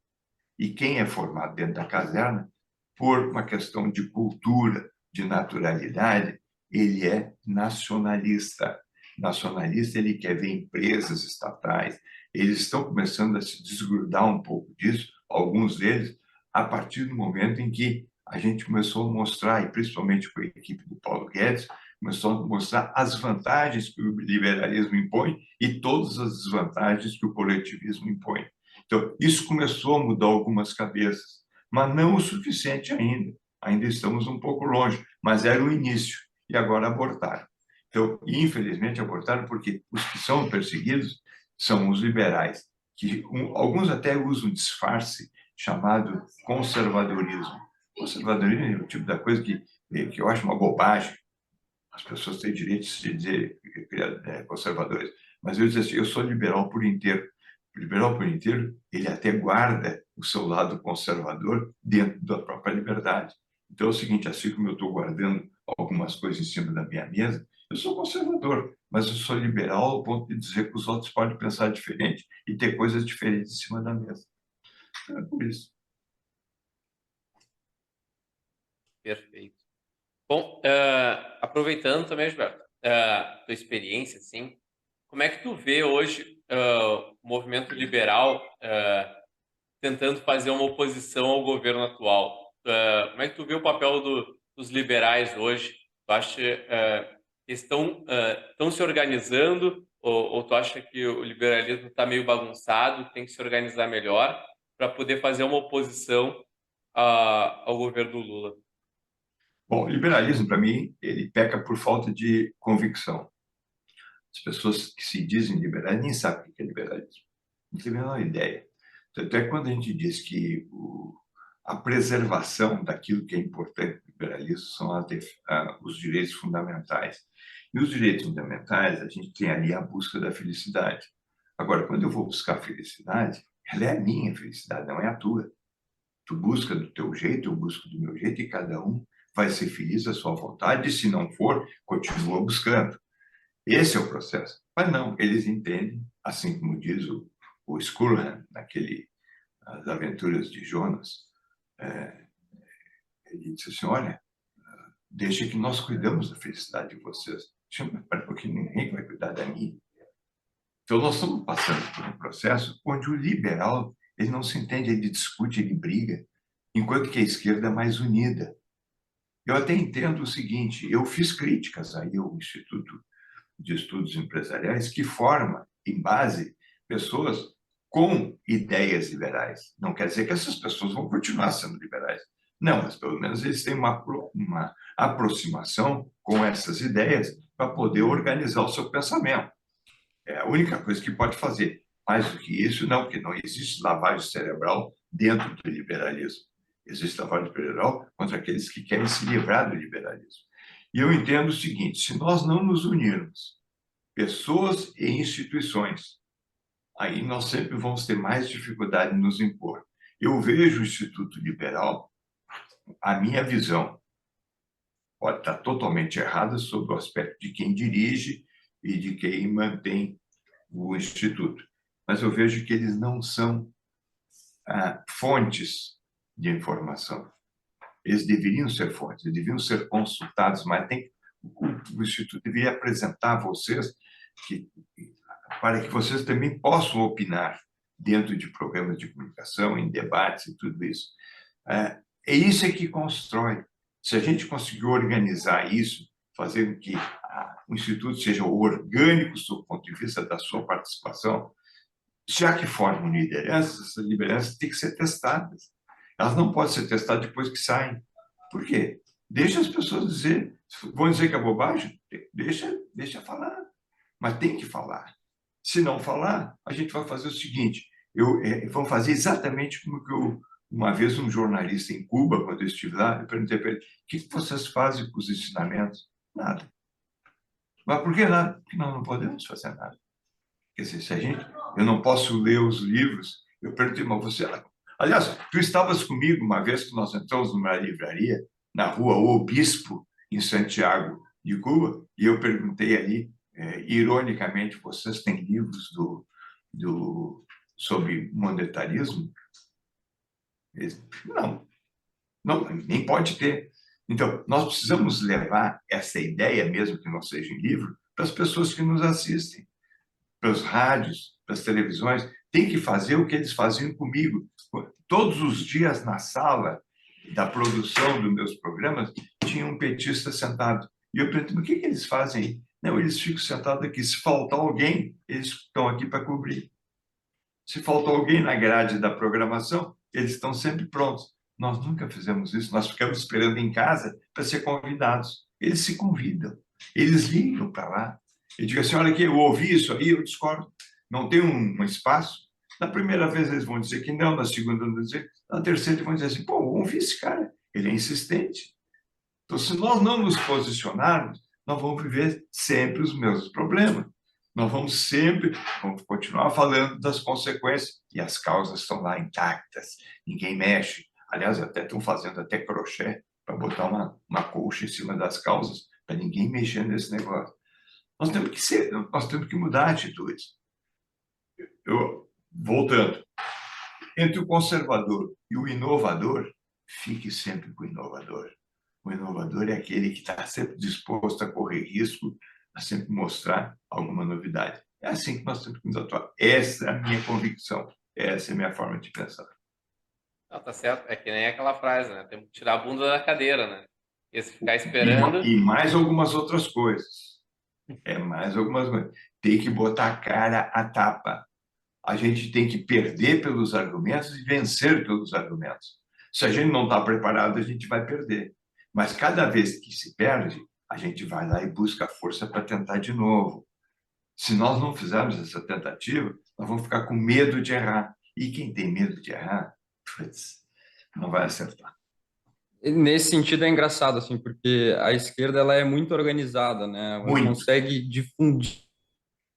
E quem é formado dentro da caserna, por uma questão de cultura, de naturalidade, ele é nacionalista. Nacionalista, ele quer ver empresas estatais. Eles estão começando a se desgrudar um pouco disso, alguns deles, a partir do momento em que a gente começou a mostrar, e principalmente com a equipe do Paulo Guedes, começou a mostrar as vantagens que o liberalismo impõe e todas as desvantagens que o coletivismo impõe. Então, isso começou a mudar algumas cabeças, mas não o suficiente ainda. Ainda estamos um pouco longe, mas era o início, e agora abortaram. Então, infelizmente, abortaram porque os que são perseguidos são os liberais, que alguns até usam disfarce chamado conservadorismo. Conservadorismo é o tipo da coisa que eu acho uma bobagem. As pessoas têm direito de se dizer conservadores, mas eu digo assim, eu sou liberal por inteiro. O liberal por inteiro, ele até guarda o seu lado conservador dentro da própria liberdade. Então é o seguinte, assim como eu estou guardando algumas coisas em cima da minha mesa, eu sou conservador, mas eu sou liberal ao ponto de dizer que os outros podem pensar diferente e ter coisas diferentes em cima da mesa. É por isso. Perfeito. Bom, aproveitando também, Gilberto, tua experiência, assim, como é que tu vê hoje o movimento liberal tentando fazer uma oposição ao governo atual? Como é que tu vê o papel dos liberais hoje? Tu acha que estão se organizando ou tu acha que o liberalismo está meio bagunçado, tem que se organizar melhor para poder fazer uma oposição ao governo do Lula? Bom, o liberalismo, para mim, ele peca por falta de convicção. As pessoas que se dizem liberais nem sabem o que é liberalismo. Não tem a menor ideia. Tanto é que quando a gente diz que a preservação daquilo que é importante no liberalismo são os direitos fundamentais. E os direitos fundamentais, a gente tem ali a busca da felicidade. Agora, quando eu vou buscar a felicidade, ela é a minha felicidade, não é a tua. Tu busca do teu jeito, eu busco do meu jeito, e cada um vai ser feliz à sua vontade, e se não for, continua buscando. Esse é o processo. Mas não, eles entendem, assim como diz o Skurran, As Aventuras de Jonas, ele disse assim, olha, deixa que nós cuidamos da felicidade de vocês. Porque ninguém vai cuidar da minha. Então, nós estamos passando por um processo onde o liberal ele não se entende, ele discute, ele briga, enquanto que a esquerda é mais unida. Eu até entendo o seguinte, eu fiz críticas aí ao Instituto de Estudos Empresariais, que forma, em base, pessoas com ideias liberais. Não quer dizer que essas pessoas vão continuar sendo liberais. Não, mas pelo menos eles têm uma aproximação com essas ideias para poder organizar o seu pensamento. É a única coisa que pode fazer. Mais do que isso, não, porque não existe lavagem cerebral dentro do liberalismo. Existe lavagem cerebral contra aqueles que querem se livrar do liberalismo. E eu entendo o seguinte, se nós não nos unirmos, pessoas e instituições, aí nós sempre vamos ter mais dificuldade em nos impor. Eu vejo o Instituto Liberal, a minha visão pode estar totalmente errada sobre o aspecto de quem dirige e de quem mantém o Instituto, mas eu vejo que eles não são fontes de informação. Eles deveriam ser fontes, eles deveriam ser consultados, mas o Instituto deveria apresentar a vocês para que vocês também possam opinar dentro de programas de comunicação, em debates e tudo isso. É isso que constrói. Se a gente conseguir organizar isso, fazer com que o Instituto seja orgânico do ponto de vista da sua participação, já que formam lideranças, essas lideranças têm que ser testadas. Elas não podem ser testadas depois que saem. Por quê? Deixa as pessoas dizer. Vão dizer que é bobagem? Deixa falar. Mas tem que falar. Se não falar, a gente vai fazer o seguinte: vamos fazer exatamente como que uma vez um jornalista em Cuba, quando eu estive lá, eu perguntei para ele: o que vocês fazem com os ensinamentos? Nada. Mas por que nada? Porque nós não podemos fazer nada. Quer dizer, eu não posso ler os livros. Eu perguntei, mas você... Aliás, tu estavas comigo uma vez que nós entramos numa livraria, na rua O Bispo, em Santiago de Cuba, e eu perguntei ali, ironicamente, vocês têm livros sobre monetarismo? Eles, não, nem pode ter. Então, nós precisamos levar essa ideia, mesmo que não seja em livro, para as pessoas que nos assistem, para os rádios, para as televisões. Tem que fazer o que eles faziam comigo. Todos os dias na sala da produção dos meus programas, tinha um petista sentado. E eu perguntei, o que eles fazem aí? Não, eles ficam sentados aqui. Se faltar alguém, eles estão aqui para cobrir. Se faltar alguém na grade da programação, eles estão sempre prontos. Nós nunca fizemos isso. Nós ficamos esperando em casa para ser convidados. Eles se convidam. Eles ligam para lá. Eu digo assim, olha aqui, eu ouvi isso aí, eu discordo. Não tem um espaço? Na primeira vez eles vão dizer que não, na segunda vão dizer, na terceira eles vão dizer assim, pô, ouvi esse cara, ele é insistente. Então, se nós não nos posicionarmos, nós vamos viver sempre os mesmos problemas. Nós vamos continuar falando das consequências, e as causas estão lá intactas, ninguém mexe. Aliás, até estão fazendo até crochê para botar uma colcha em cima das causas, para ninguém mexer nesse negócio. Nós temos que mudar atitudes. Voltando, entre o conservador e o inovador, fique sempre com o inovador. O inovador é aquele que está sempre disposto a correr risco, a sempre mostrar alguma novidade. É assim que nós temos que nos atuar. Essa é a minha convicção, essa é a minha forma de pensar. Não, tá certo. É que nem aquela frase, né? Temos que tirar a bunda da cadeira, né? E se ficar esperando... E mais algumas outras coisas. Tem que botar a cara a tapa. A gente tem que perder pelos argumentos e vencer pelos argumentos. Se a gente não está preparado, a gente vai perder. Mas cada vez que se perde, a gente vai lá e busca força para tentar de novo. Se nós não fizermos essa tentativa, nós vamos ficar com medo de errar. E quem tem medo de errar, não vai acertar. Nesse sentido é engraçado, assim, porque a esquerda ela é muito organizada, né? Ela Muito. consegue difundir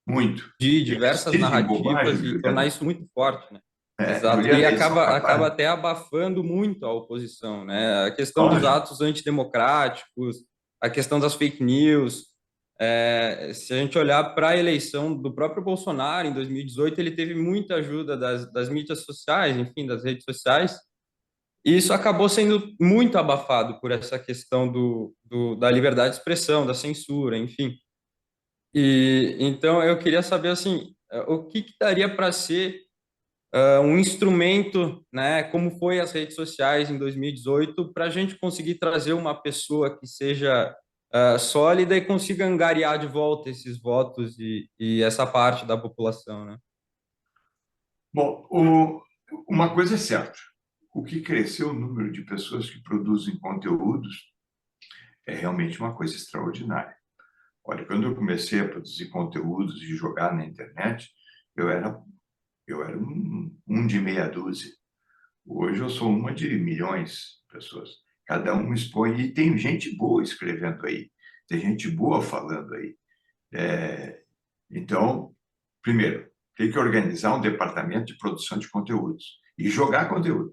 Muito. diversas narrativas e tornar isso muito forte, né? Exato. E acaba até abafando muito a oposição, né? A questão dos atos antidemocráticos, a questão das fake news. Se a gente olhar para a eleição do próprio Bolsonaro em 2018, ele teve muita ajuda das mídias sociais, enfim, das redes sociais. E isso acabou sendo muito abafado por essa questão da liberdade de expressão, da censura, enfim. E então eu queria saber assim, o que daria para ser um instrumento, né, como foi as redes sociais em 2018, para a gente conseguir trazer uma pessoa que seja sólida e consiga angariar de volta esses votos e essa parte da população, né? Bom, uma coisa é certa. O que cresceu o número de pessoas que produzem conteúdos é realmente uma coisa extraordinária. Olha, quando eu comecei a produzir conteúdos e jogar na internet, eu era um de meia dúzia. Hoje eu sou uma de milhões de pessoas. Cada um expõe, e tem gente boa escrevendo aí, tem gente boa falando aí. Então, primeiro, tem que organizar um departamento de produção de conteúdos e jogar conteúdo.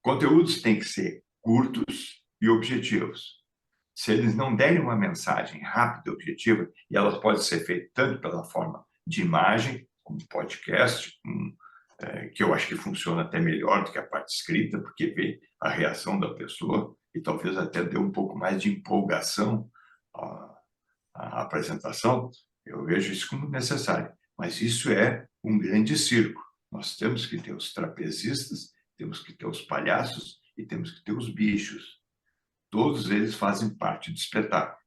Conteúdos têm que ser curtos e objetivos. Se eles não derem uma mensagem rápida e objetiva, e elas podem ser feitas tanto pela forma de imagem, como podcast, que eu acho que funciona até melhor do que a parte escrita, porque vê a reação da pessoa e talvez até dê um pouco mais de empolgação à apresentação, eu vejo isso como necessário. Mas isso é um grande circo. Nós temos que ter os trapezistas, temos que ter os palhaços e temos que ter os bichos. Todos eles fazem parte do espetáculo.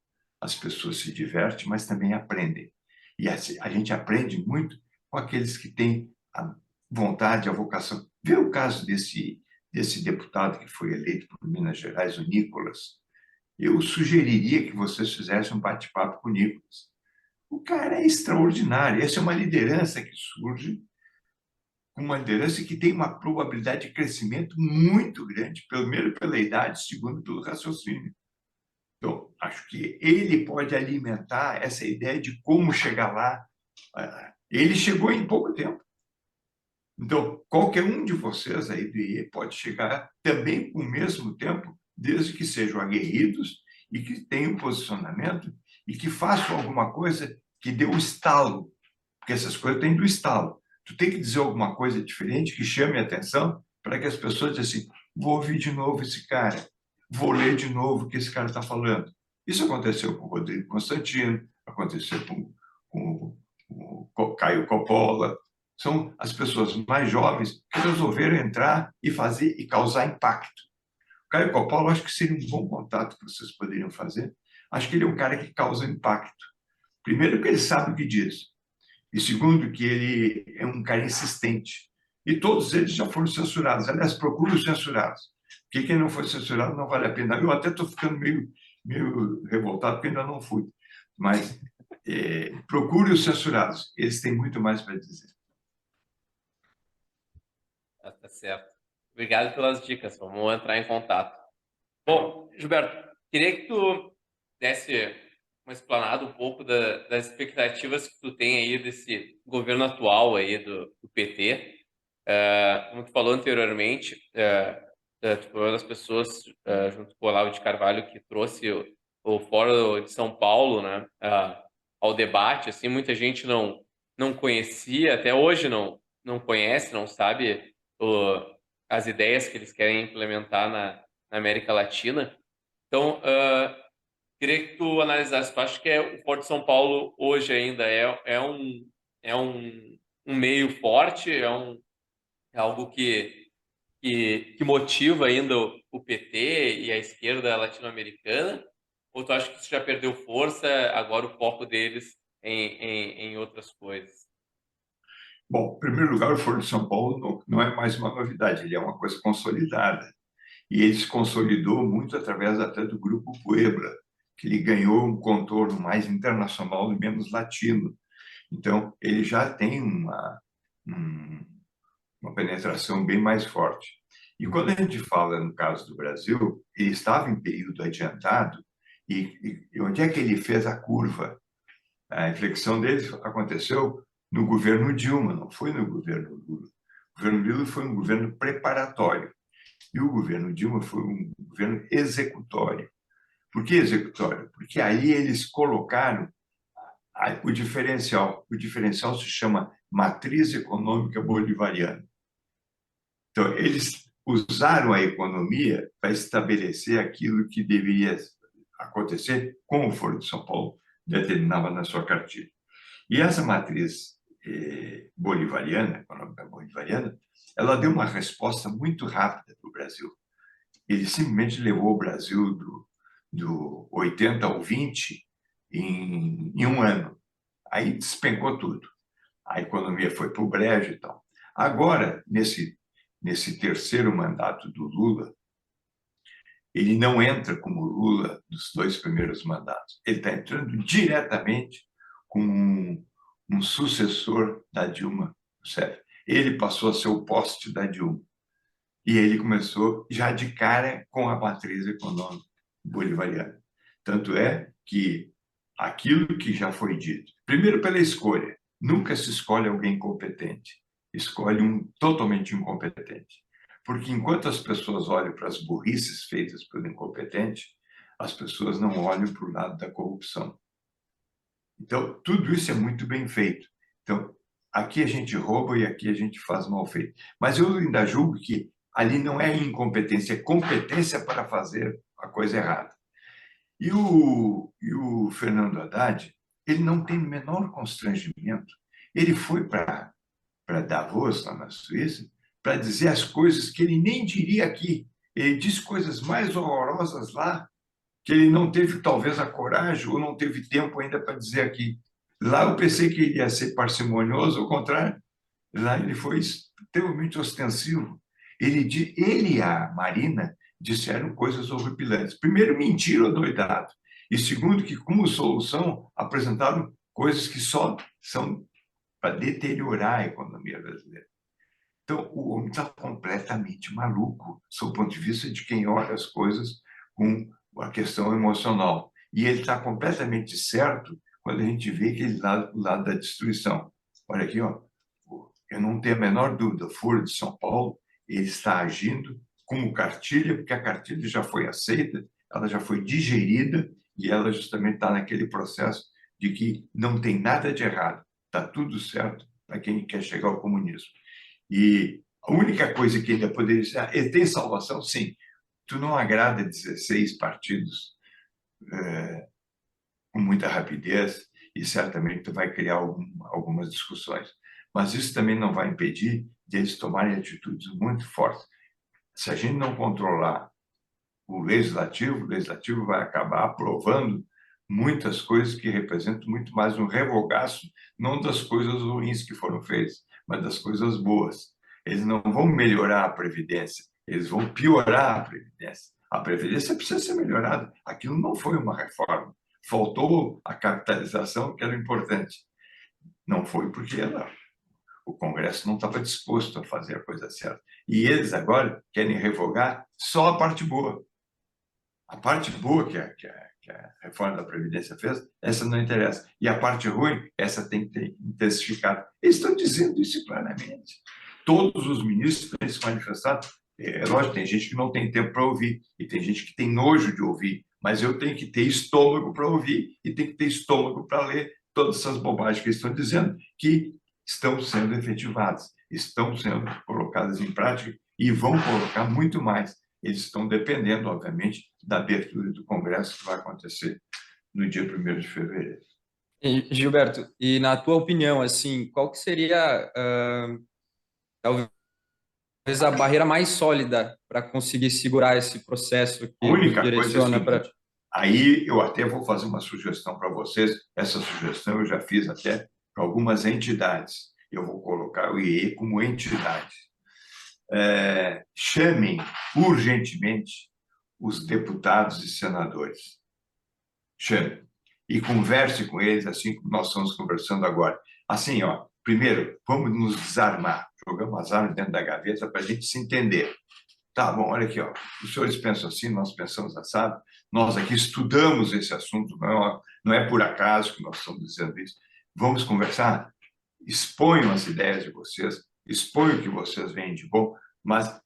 as pessoas se divertem, mas também aprendem. E assim, a gente aprende muito com aqueles que têm a vontade, a vocação. Vê o caso desse deputado que foi eleito por Minas Gerais, o Nicolas. Eu sugeriria que vocês fizessem um bate-papo com o Nicolas. O cara é extraordinário. Essa é uma liderança que surge, uma liderança que tem uma probabilidade de crescimento muito grande, primeiro pela idade, segundo pelo raciocínio. Então, acho que ele pode alimentar essa ideia de como chegar lá. Ele chegou em pouco tempo. Então, qualquer um de vocês aí do IE pode chegar também com o mesmo tempo, desde que sejam aguerridos e que tenham posicionamento e que façam alguma coisa que dê um estalo, porque essas coisas têm do estalo. Tu tem que dizer alguma coisa diferente que chame a atenção para que as pessoas dizem assim, vou ouvir de novo esse cara, vou ler de novo o que esse cara está falando. Isso aconteceu com o Rodrigo Constantino, aconteceu com o Caio Coppola. São as pessoas mais jovens que resolveram entrar e fazer e causar impacto. O Caio Coppola, acho que seria um bom contato que vocês poderiam fazer. Acho que ele é um cara que causa impacto. Primeiro, que ele sabe o que diz. E segundo, que ele é um cara insistente. E todos eles já foram censurados. Aliás, procure os censurados. Porque quem não foi censurado não vale a pena. Eu até estou ficando meio revoltado, porque ainda não fui. Mas procure os censurados. Eles têm muito mais para dizer. Tá certo. Obrigado pelas dicas. Vamos entrar em contato. Bom, Gilberto, queria que tu desse uma explanada um pouco das expectativas que tu tem aí desse governo atual aí do PT. Como tu falou anteriormente, tu foi uma das pessoas, junto com o Olavo de Carvalho, que trouxe o Fórum de São Paulo, né, ao debate. Assim, muita gente não conhecia, até hoje não conhece, não sabe as ideias que eles querem implementar na América Latina. Então, queria que tu analisasse. Tu acha que o Fórum de São Paulo hoje ainda é um meio forte, é algo que motiva ainda o PT e a esquerda latino-americana? Ou tu acha que isso já perdeu força, agora o foco deles em outras coisas? Bom, em primeiro lugar, o Foro de São Paulo não é mais uma novidade, ele é uma coisa consolidada. E ele se consolidou muito através até do Grupo Puebla, que ele ganhou um contorno mais internacional e menos latino. Então, ele já tem uma penetração bem mais forte. E quando a gente fala no caso do Brasil, ele estava em período adiantado, e onde é que ele fez a curva? A inflexão dele aconteceu no governo Dilma, não foi no governo Lula. O governo Lula foi um governo preparatório e o governo Dilma foi um governo executório. Por que executório? Porque aí eles colocaram o diferencial. O diferencial se chama matriz econômica bolivariana. Então, eles usaram a economia para estabelecer aquilo que deveria acontecer, como o Foro de São Paulo determinava na sua cartilha. E essa matriz bolivariana, econômica bolivariana, ela deu uma resposta muito rápida para o Brasil. Ele simplesmente levou o Brasil do 80 ao 20 em um ano. Aí despencou tudo. A economia foi para o brejo e tal. Agora, nesse terceiro mandato do Lula, ele não entra como Lula dos dois primeiros mandatos. Ele está entrando diretamente como um sucessor da Dilma Rousseff. Ele passou a ser o poste da Dilma. E ele começou já de cara com a matriz econômica bolivariana. Tanto é que aquilo que já foi dito, primeiro pela escolha, nunca se escolhe alguém competente, escolhe um totalmente incompetente. Porque enquanto as pessoas olham para as burrices feitas pelo incompetente, as pessoas não olham para o lado da corrupção. Então, tudo isso é muito bem feito. Então, aqui a gente rouba e aqui a gente faz mal feito. Mas eu ainda julgo que ali não é incompetência, é competência para fazer a coisa errada. E o Fernando Haddad, ele não tem o menor constrangimento. Ele foi para Davos, lá na Suíça, para dizer as coisas que ele nem diria aqui. Ele diz coisas mais horrorosas lá que ele não teve, talvez, a coragem ou não teve tempo ainda para dizer aqui. Lá eu pensei que ele ia ser parcimonioso, ao contrário. Lá ele foi extremamente ostensivo. Ele e a Marina disseram coisas horripilantes. Primeiro, mentiram adoidado. E segundo, que como solução apresentaram coisas que só são para deteriorar a economia brasileira. Então, o homem está completamente maluco, sob o ponto de vista de quem olha as coisas com a questão emocional. E ele está completamente certo quando a gente vê aquele lado da destruição. Olha aqui, ó, eu não tenho a menor dúvida, o Foro de São Paulo, ele está agindo como cartilha, porque a cartilha já foi aceita, ela já foi digerida e ela justamente está naquele processo de que não tem nada de errado, está tudo certo para quem quer chegar ao comunismo. E a única coisa que ainda poderia ser, ele tem salvação? Sim. Tu não agrada 16 partidos com muita rapidez e certamente tu vai criar algumas discussões. Mas isso também não vai impedir de eles tomarem atitudes muito fortes. Se a gente não controlar o legislativo vai acabar aprovando muitas coisas que representam muito mais um revogaço, não das coisas ruins que foram feitas, mas das coisas boas. Eles não vão melhorar a Previdência, eles vão piorar a Previdência. A Previdência precisa ser melhorada. Aquilo não foi uma reforma. Faltou a capitalização, que era importante. Não foi porque o Congresso não estava disposto a fazer a coisa certa. E eles agora querem revogar só a parte boa. A parte boa que a reforma da Previdência fez, essa não interessa. E a parte ruim, essa tem que ter intensificado. Eles estão dizendo isso claramente. Todos os ministros têm se manifestado. É lógico, tem gente que não tem tempo para ouvir, e tem gente que tem nojo de ouvir, mas eu tenho que ter estômago para ouvir e tenho que ter estômago para ler todas essas bobagens que eles estão dizendo, que estão sendo efetivadas, estão sendo colocadas em prática e vão colocar muito mais. Eles estão dependendo, obviamente, da abertura do Congresso que vai acontecer no dia 1º de fevereiro. E, Gilberto, e na tua opinião, assim, qual que seria talvez a barreira mais sólida para conseguir segurar esse processo A que nos única coisa é o direciona para... seguinte, aí eu até vou fazer uma sugestão para vocês, essa sugestão eu já fiz até para algumas entidades, eu vou colocar o IE como entidade. Chamem urgentemente os deputados e senadores. Chame e converse com eles, assim como nós estamos conversando agora. Assim, ó, primeiro, vamos nos desarmar. Jogamos as armas dentro da gaveta para a gente se entender. Tá bom, olha aqui, ó. Os senhores pensam assim, nós pensamos assado. Nós aqui estudamos esse assunto, não é por acaso que nós estamos dizendo isso. Vamos conversar? Exponham as ideias de vocês, exponham o que vocês veem de bom, mas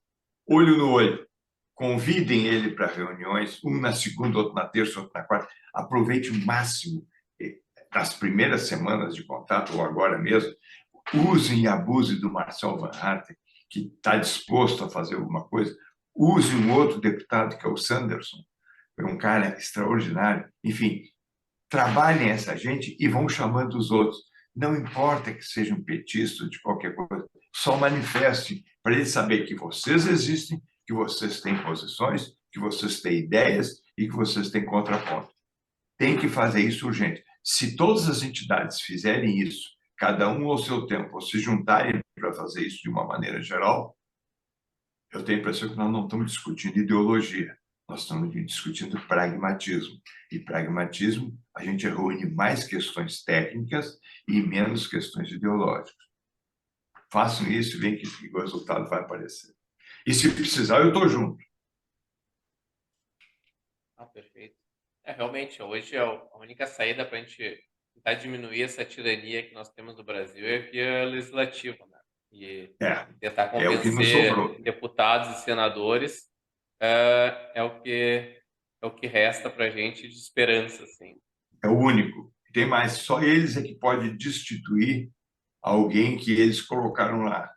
olho no olho. Convidem ele para reuniões, um na segunda, outro na terça, outro na quarta. Aproveite o máximo das primeiras semanas de contato, ou agora mesmo. Usem e abusem do Marcel Van Hatten, que está disposto a fazer alguma coisa. Use um outro deputado, que é o Sanderson, é um cara extraordinário. Enfim, trabalhem essa gente e vão chamando os outros. Não importa que sejam petistas de qualquer coisa, só manifestem para eles saber que vocês existem, que vocês têm posições, que vocês têm ideias e que vocês têm contraponto. Tem que fazer isso urgente. Se todas as entidades fizerem isso, cada um ao seu tempo, ou se juntarem para fazer isso de uma maneira geral, eu tenho a impressão que nós não estamos discutindo ideologia, nós estamos discutindo pragmatismo. E pragmatismo, a gente reúne mais questões técnicas e menos questões ideológicas. Façam isso e veem que o resultado vai aparecer. E se precisar, eu estou junto. Perfeito. Realmente, hoje a única saída para a gente tentar diminuir essa tirania que nós temos no Brasil é via legislativa, né? E tentar é o que nos sobrou. convencer deputados e senadores é o que resta para a gente de esperança, assim. É o único. Tem mais, só eles é que podem destituir alguém que eles colocaram lá,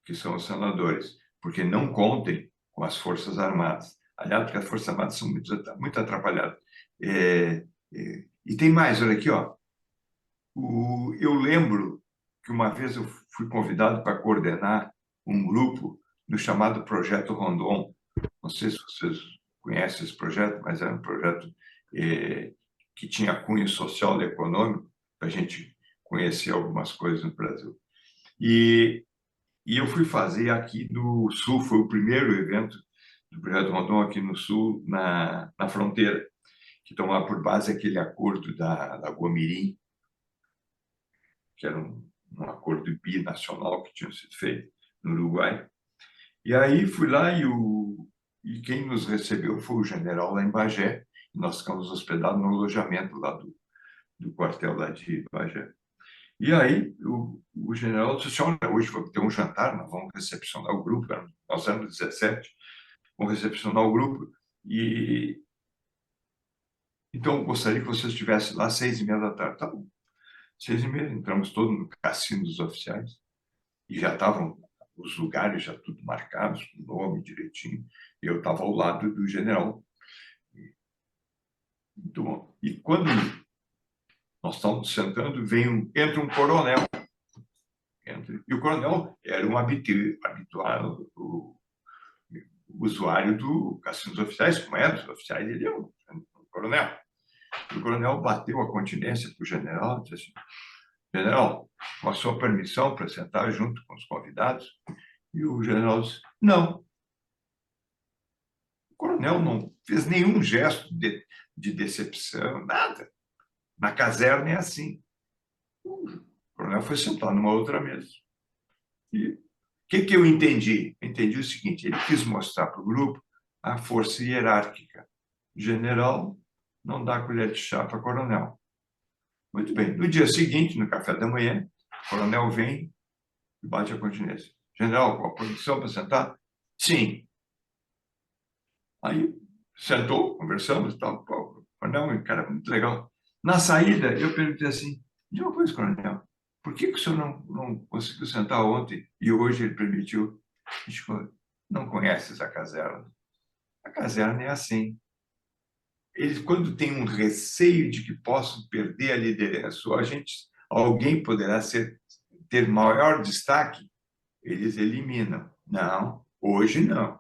que são os senadores, porque não contem com as Forças Armadas. Aliás, porque as Forças Armadas são muito atrapalhadas. E tem mais, olha aqui, ó. Eu lembro que uma vez eu fui convidado para coordenar um grupo no chamado Projeto Rondon. Não sei se vocês conhece esse projeto, mas era um projeto que tinha cunho social e econômico, para a gente conhecer algumas coisas no Brasil. E eu fui fazer aqui no Sul, foi o primeiro evento do Projeto Rondon aqui no Sul, na fronteira, que tomava por base aquele acordo da Lagoa Mirim, que era um acordo binacional que tinha sido feito no Uruguai. E aí fui lá e quem nos recebeu foi o general lá em Bagé. E nós ficamos hospedados no alojamento lá do quartel lá de Bagé. E aí o general disse assim, olha, hoje vai ter um jantar, nós vamos recepcionar o grupo, nós éramos 17, vamos recepcionar o grupo, e então eu gostaria que você estivesse lá às 6h30 da tarde. Tá bom. 6h30, entramos todos no cassino dos oficiais, e já estavam os lugares já tudo marcados, com nome direitinho, e eu estava ao lado do general. Então, e quando nós estamos sentando, entra um coronel. E o coronel era um habituado, o usuário do cassino dos oficiais, como era dos oficiais, ele é um coronel. E o coronel bateu a continência para o general e disse assim, general, com a sua permissão para sentar junto com os convidados? E o general disse, não. O coronel não fez nenhum gesto de decepção, nada. Na caserna é assim. O coronel foi sentar numa outra mesa. E o que eu entendi? Entendi o seguinte, ele quis mostrar para o grupo a força hierárquica. General não dá colher de chá para coronel. Muito bem. No dia seguinte, no café da manhã, o coronel vem e bate a continência. General, com a permissão para sentar? Sim. Aí sentou, conversamos e tal. Pô, coronel, cara, muito legal. Na saída, eu perguntei assim, de uma coisa, coronel, por que o senhor não conseguiu sentar ontem e hoje ele permitiu? A gente falou, não conheces a caserna. A caserna é assim. Eles, quando têm um receio de que possam perder a liderança, ou alguém poderá ter maior destaque, eles eliminam. Não, hoje não.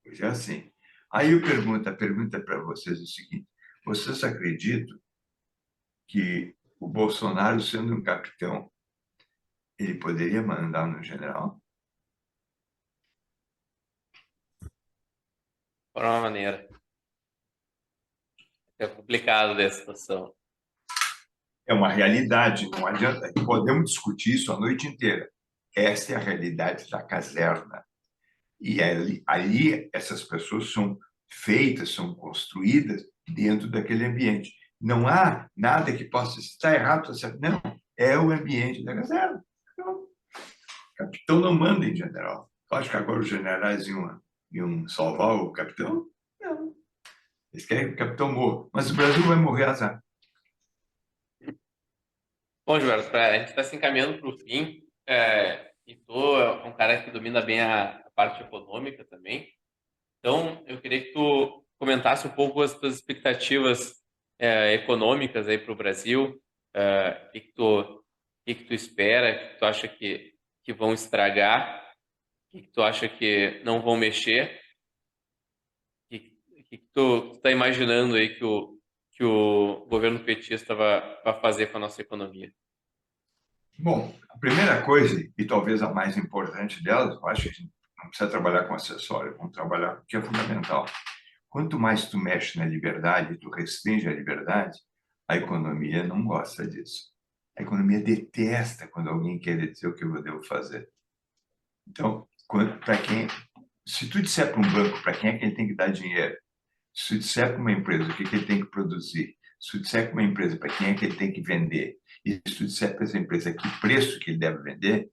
Hoje é assim. Aí a pergunta para vocês é o seguinte, vocês acreditam que o Bolsonaro, sendo um capitão, ele poderia mandar no general? De uma maneira. É complicado dessa situação. É uma realidade, não adianta. Podemos discutir isso a noite inteira. Esta é a realidade da caserna. E ali essas pessoas são feitas, são construídas dentro daquele ambiente. Não há nada que possa estar errado, está certo. Não, é o ambiente da caserna. Então, o capitão não manda em general. Acho que agora os generais iam salvar o capitão? Não. Eles querem que o capitão morra. Mas o Brasil vai morrer azar. Bom, Gilberto, a gente está se encaminhando para o fim. E tu é um cara que domina bem a parte econômica também. Então, eu queria que tu comentasse um pouco as tuas expectativas econômicas aí para o Brasil. O que tu espera, o que tu acha que vão estragar, o que tu acha que não vão mexer, o que tu está imaginando aí que o governo petista vai fazer com a nossa economia? Bom, a primeira coisa, e talvez a mais importante delas, eu acho que a gente não precisa trabalhar com acessório, vamos trabalhar com o que é fundamental. Quanto mais tu mexe na liberdade, tu restringe a liberdade, a economia não gosta disso. A economia detesta quando alguém quer dizer o que eu devo fazer. Então, se tu disser para um banco para quem é que ele tem que dar dinheiro, se tu disser para uma empresa o que ele tem que produzir, se tu disser para uma empresa para quem é que ele tem que vender, e se tu disser para essa empresa que preço que ele deve vender,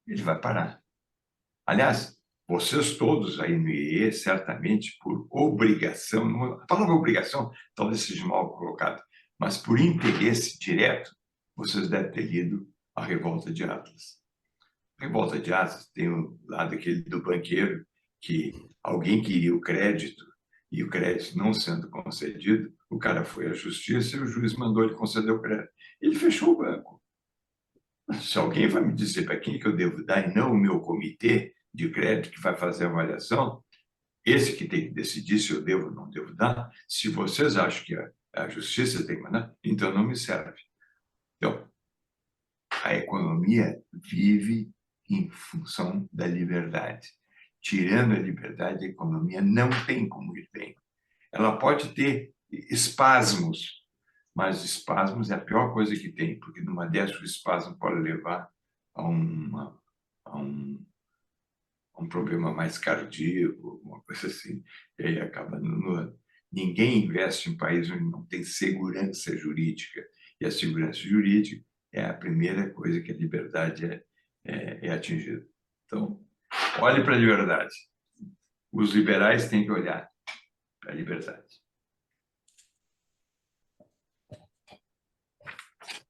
ele vai parar. Aliás, vocês todos aí no IE, certamente, por obrigação, a palavra obrigação talvez seja mal colocada, mas por interesse direto, vocês devem ter lido a Revolta de Atlas. A Revolta de Atlas tem o lado aquele do banqueiro, que alguém queria o crédito, e o crédito não sendo concedido, o cara foi à justiça e o juiz mandou ele conceder o crédito. Ele fechou o banco. Se alguém vai me dizer para quem que eu devo dar e não o meu comitê de crédito que vai fazer a avaliação, esse que tem que decidir se eu devo ou não devo dar. Se vocês acham que a justiça tem que mandar, então não me serve. Então, a economia vive em função da liberdade. Tirando a liberdade, a economia não tem como ir bem. Ela pode ter espasmos, mas espasmos é a pior coisa que tem, porque numa dessas o espasmo pode levar a, a um, a um problema mais cardíaco, alguma coisa assim, e aí acaba ninguém investe em país onde não tem segurança jurídica, e a segurança jurídica é a primeira coisa que a liberdade é atingida. Então, olhe para a liberdade. Os liberais têm que olhar para a liberdade.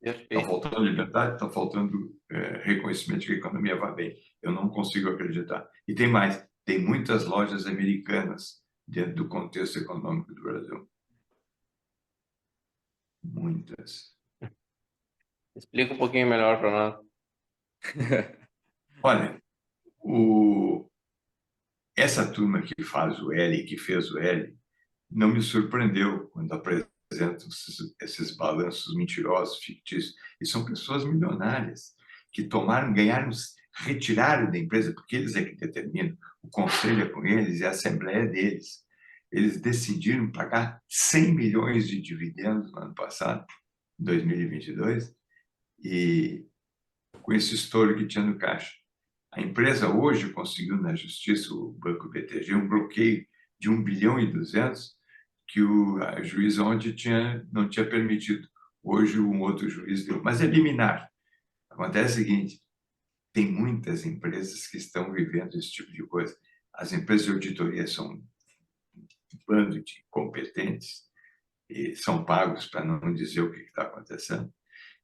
Está Perfeito. faltando liberdade, está faltando reconhecimento que a economia vai bem. Eu não consigo acreditar. E tem mais, tem muitas lojas americanas dentro do contexto econômico do Brasil. Muitas. Explica um pouquinho melhor para nós. Olha, essa turma que faz o L, que fez o L, não me surpreendeu quando apresentam esses balanços mentirosos, fictícios. E são pessoas milionárias que ganharam, retiraram da empresa, porque eles é que determinam, o conselho é com eles e a assembleia é deles. Eles decidiram pagar 100 milhões de dividendos no ano passado, 2022, e com esse estouro que tinha no caixa. A empresa hoje conseguiu na justiça, o Banco BTG, um bloqueio de 1 bilhão e 200 que a juiz ontem não tinha permitido. Hoje um outro juiz deu, mas é liminar. Acontece o seguinte, tem muitas empresas que estão vivendo esse tipo de coisa. As empresas de auditoria são um bando de incompetentes e são pagos para não dizer o que está acontecendo.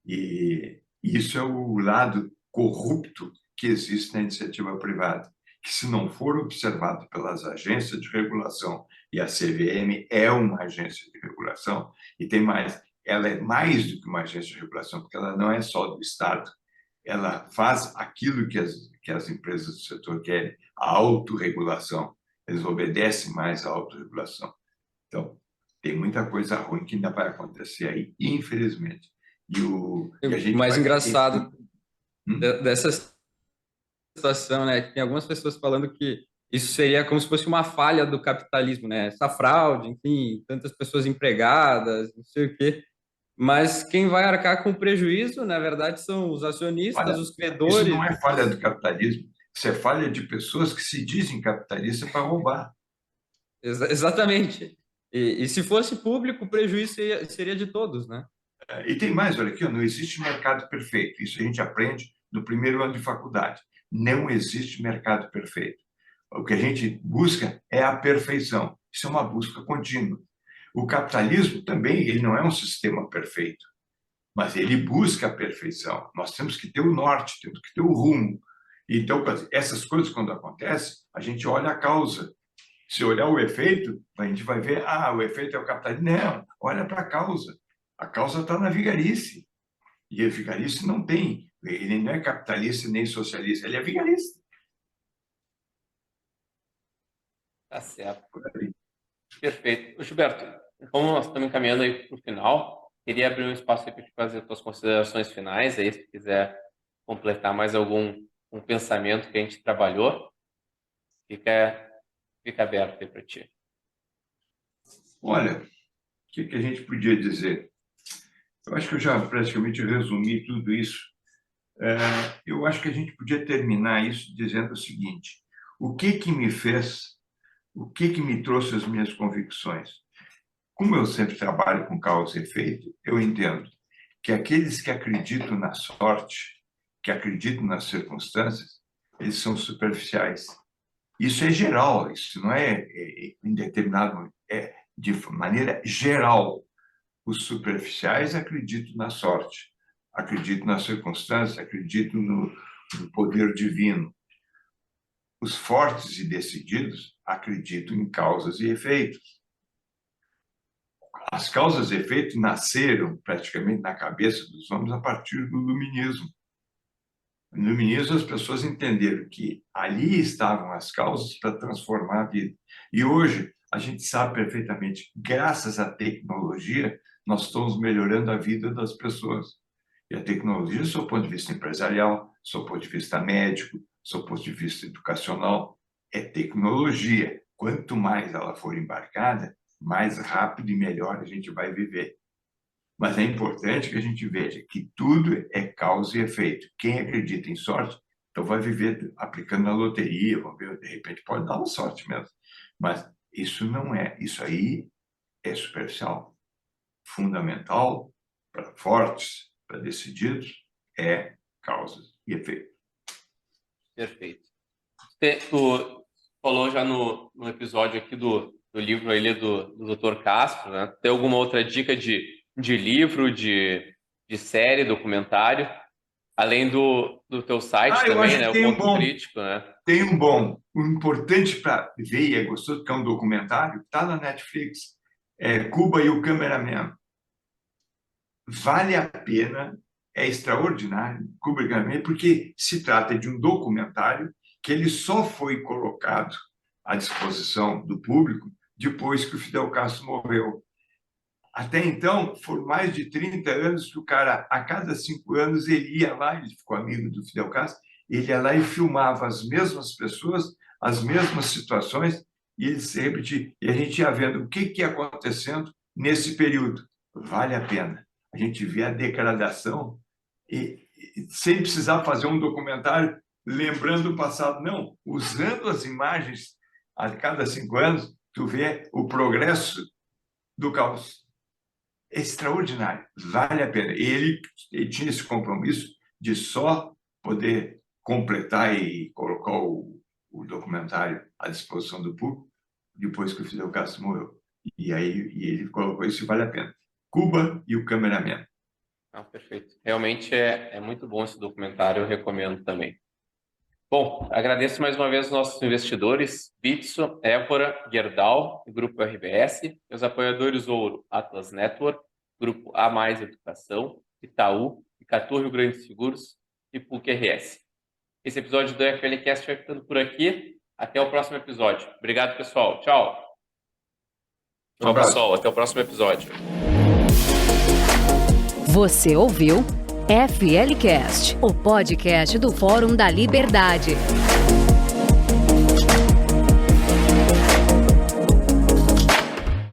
E isso é o lado corrupto que existe na iniciativa privada, que se não for observado pelas agências de regulação, e a CVM é uma agência de regulação, e tem mais, ela é mais do que uma agência de regulação, porque ela não é só do Estado, ela faz aquilo que as empresas do setor querem, a autorregulação, eles obedecem mais à autorregulação. Então, tem muita coisa ruim que ainda vai acontecer aí, infelizmente. E a gente O mais vai... engraçado dessa situação, né, que tem algumas pessoas falando que isso seria como se fosse uma falha do capitalismo, né? Essa fraude, enfim, tantas pessoas empregadas, não sei o quê. Mas quem vai arcar com o prejuízo, na verdade, são os acionistas, os Isso credores. não é falha do capitalismo, isso é falha de pessoas que se dizem capitalistas para roubar. Exatamente. E se fosse público, o prejuízo seria de todos, né? E tem mais, olha aqui, não existe mercado perfeito. Isso a gente aprende no primeiro ano de faculdade. Não existe mercado perfeito. O que a gente busca é a perfeição. Isso é uma busca contínua. O capitalismo também, ele não é um sistema perfeito, mas ele busca a perfeição. Nós temos que ter o norte, temos que ter o rumo. Então, essas coisas, quando acontecem, a gente olha a causa. Se olhar o efeito, a gente vai ver, o efeito é o capitalismo. Não, olha para a causa. A causa está na vigarice. E a vigarice não tem. Ele não é capitalista nem socialista, ele é vigarista. Tá certo. Perfeito. Gilberto, como nós estamos encaminhando aí para o final, queria abrir um espaço aí para te fazer as tuas considerações finais, aí, se quiser completar mais algum pensamento que a gente trabalhou, fica aberto aí para ti. Olha, o que a gente podia dizer? Eu acho que eu já praticamente resumi tudo isso. Eu acho que a gente podia terminar isso dizendo o seguinte: o que me trouxe as minhas convicções? Como eu sempre trabalho com causa e efeito, eu entendo que aqueles que acreditam na sorte, que acreditam nas circunstâncias, eles são superficiais. Isso é geral, isso não é indeterminado, é de maneira geral. Os superficiais acreditam na sorte, acreditam na circunstância, acreditam no poder divino. Os fortes e decididos acreditam em causas e efeitos. As causas e efeitos nasceram praticamente na cabeça dos homens a partir do iluminismo. No Ministro, as pessoas entenderam que ali estavam as causas para transformar a vida. E hoje, a gente sabe perfeitamente, graças à tecnologia, nós estamos melhorando a vida das pessoas. E a tecnologia, do seu ponto de vista empresarial, do seu ponto de vista médico, do seu ponto de vista educacional, é tecnologia. Quanto mais ela for embarcada, mais rápido e melhor a gente vai viver. Mas é importante que a gente veja que tudo é causa e efeito. Quem acredita em sorte, então vai viver aplicando na loteria, vamos ver, de repente pode dar uma sorte mesmo. Mas isso não é, isso aí é superficial. Fundamental para fortes, para decididos, é causa e efeito. Perfeito. Tu falou já no episódio aqui do livro ali do Dr. Castro, né? Tem alguma outra dica de livro, de série, documentário, além do teu site eu também, acho né? que O tem um Ponto bom. Crítico, né? Tem um bom. O importante para ver, e é gostoso, porque é um documentário, está na Netflix, é Cuba e o Cameraman. Vale a pena, é extraordinário, Cuba e o Cameraman, porque se trata de um documentário que ele só foi colocado à disposição do público depois que o Fidel Castro morreu. Até então, foram mais de 30 anos que o cara, a cada 5 anos, ele ia lá, ele ficou amigo do Fidel Castro, ele ia lá e filmava as mesmas pessoas, as mesmas situações, e ele se repetia. E a gente ia vendo o que ia acontecendo nesse período. Vale a pena. A gente vê a degradação e sem precisar fazer um documentário lembrando o passado. Não, usando as imagens a cada 5 anos, tu vê o progresso do caos. Extraordinário, vale a pena. Ele tinha esse compromisso de só poder completar e colocar o documentário à disposição do público depois que o Fidel Castro morreu. E ele colocou isso e vale a pena. Cuba e o Cameraman. Perfeito. Realmente é muito bom esse documentário, eu recomendo também. Bom, agradeço mais uma vez os nossos investidores, Bitso, Évora, Gerdau, Grupo RBS, os apoiadores Ouro, Atlas Network, Grupo A Mais Educação, Itaú, Icatu Rio Grande Seguros e PUC RS. Esse episódio do FLCast vai ficando por aqui. Até o próximo episódio. Obrigado, pessoal. Tchau. Tchau, pessoal. Até o próximo episódio. Você ouviu FLCast, o podcast do Fórum da Liberdade.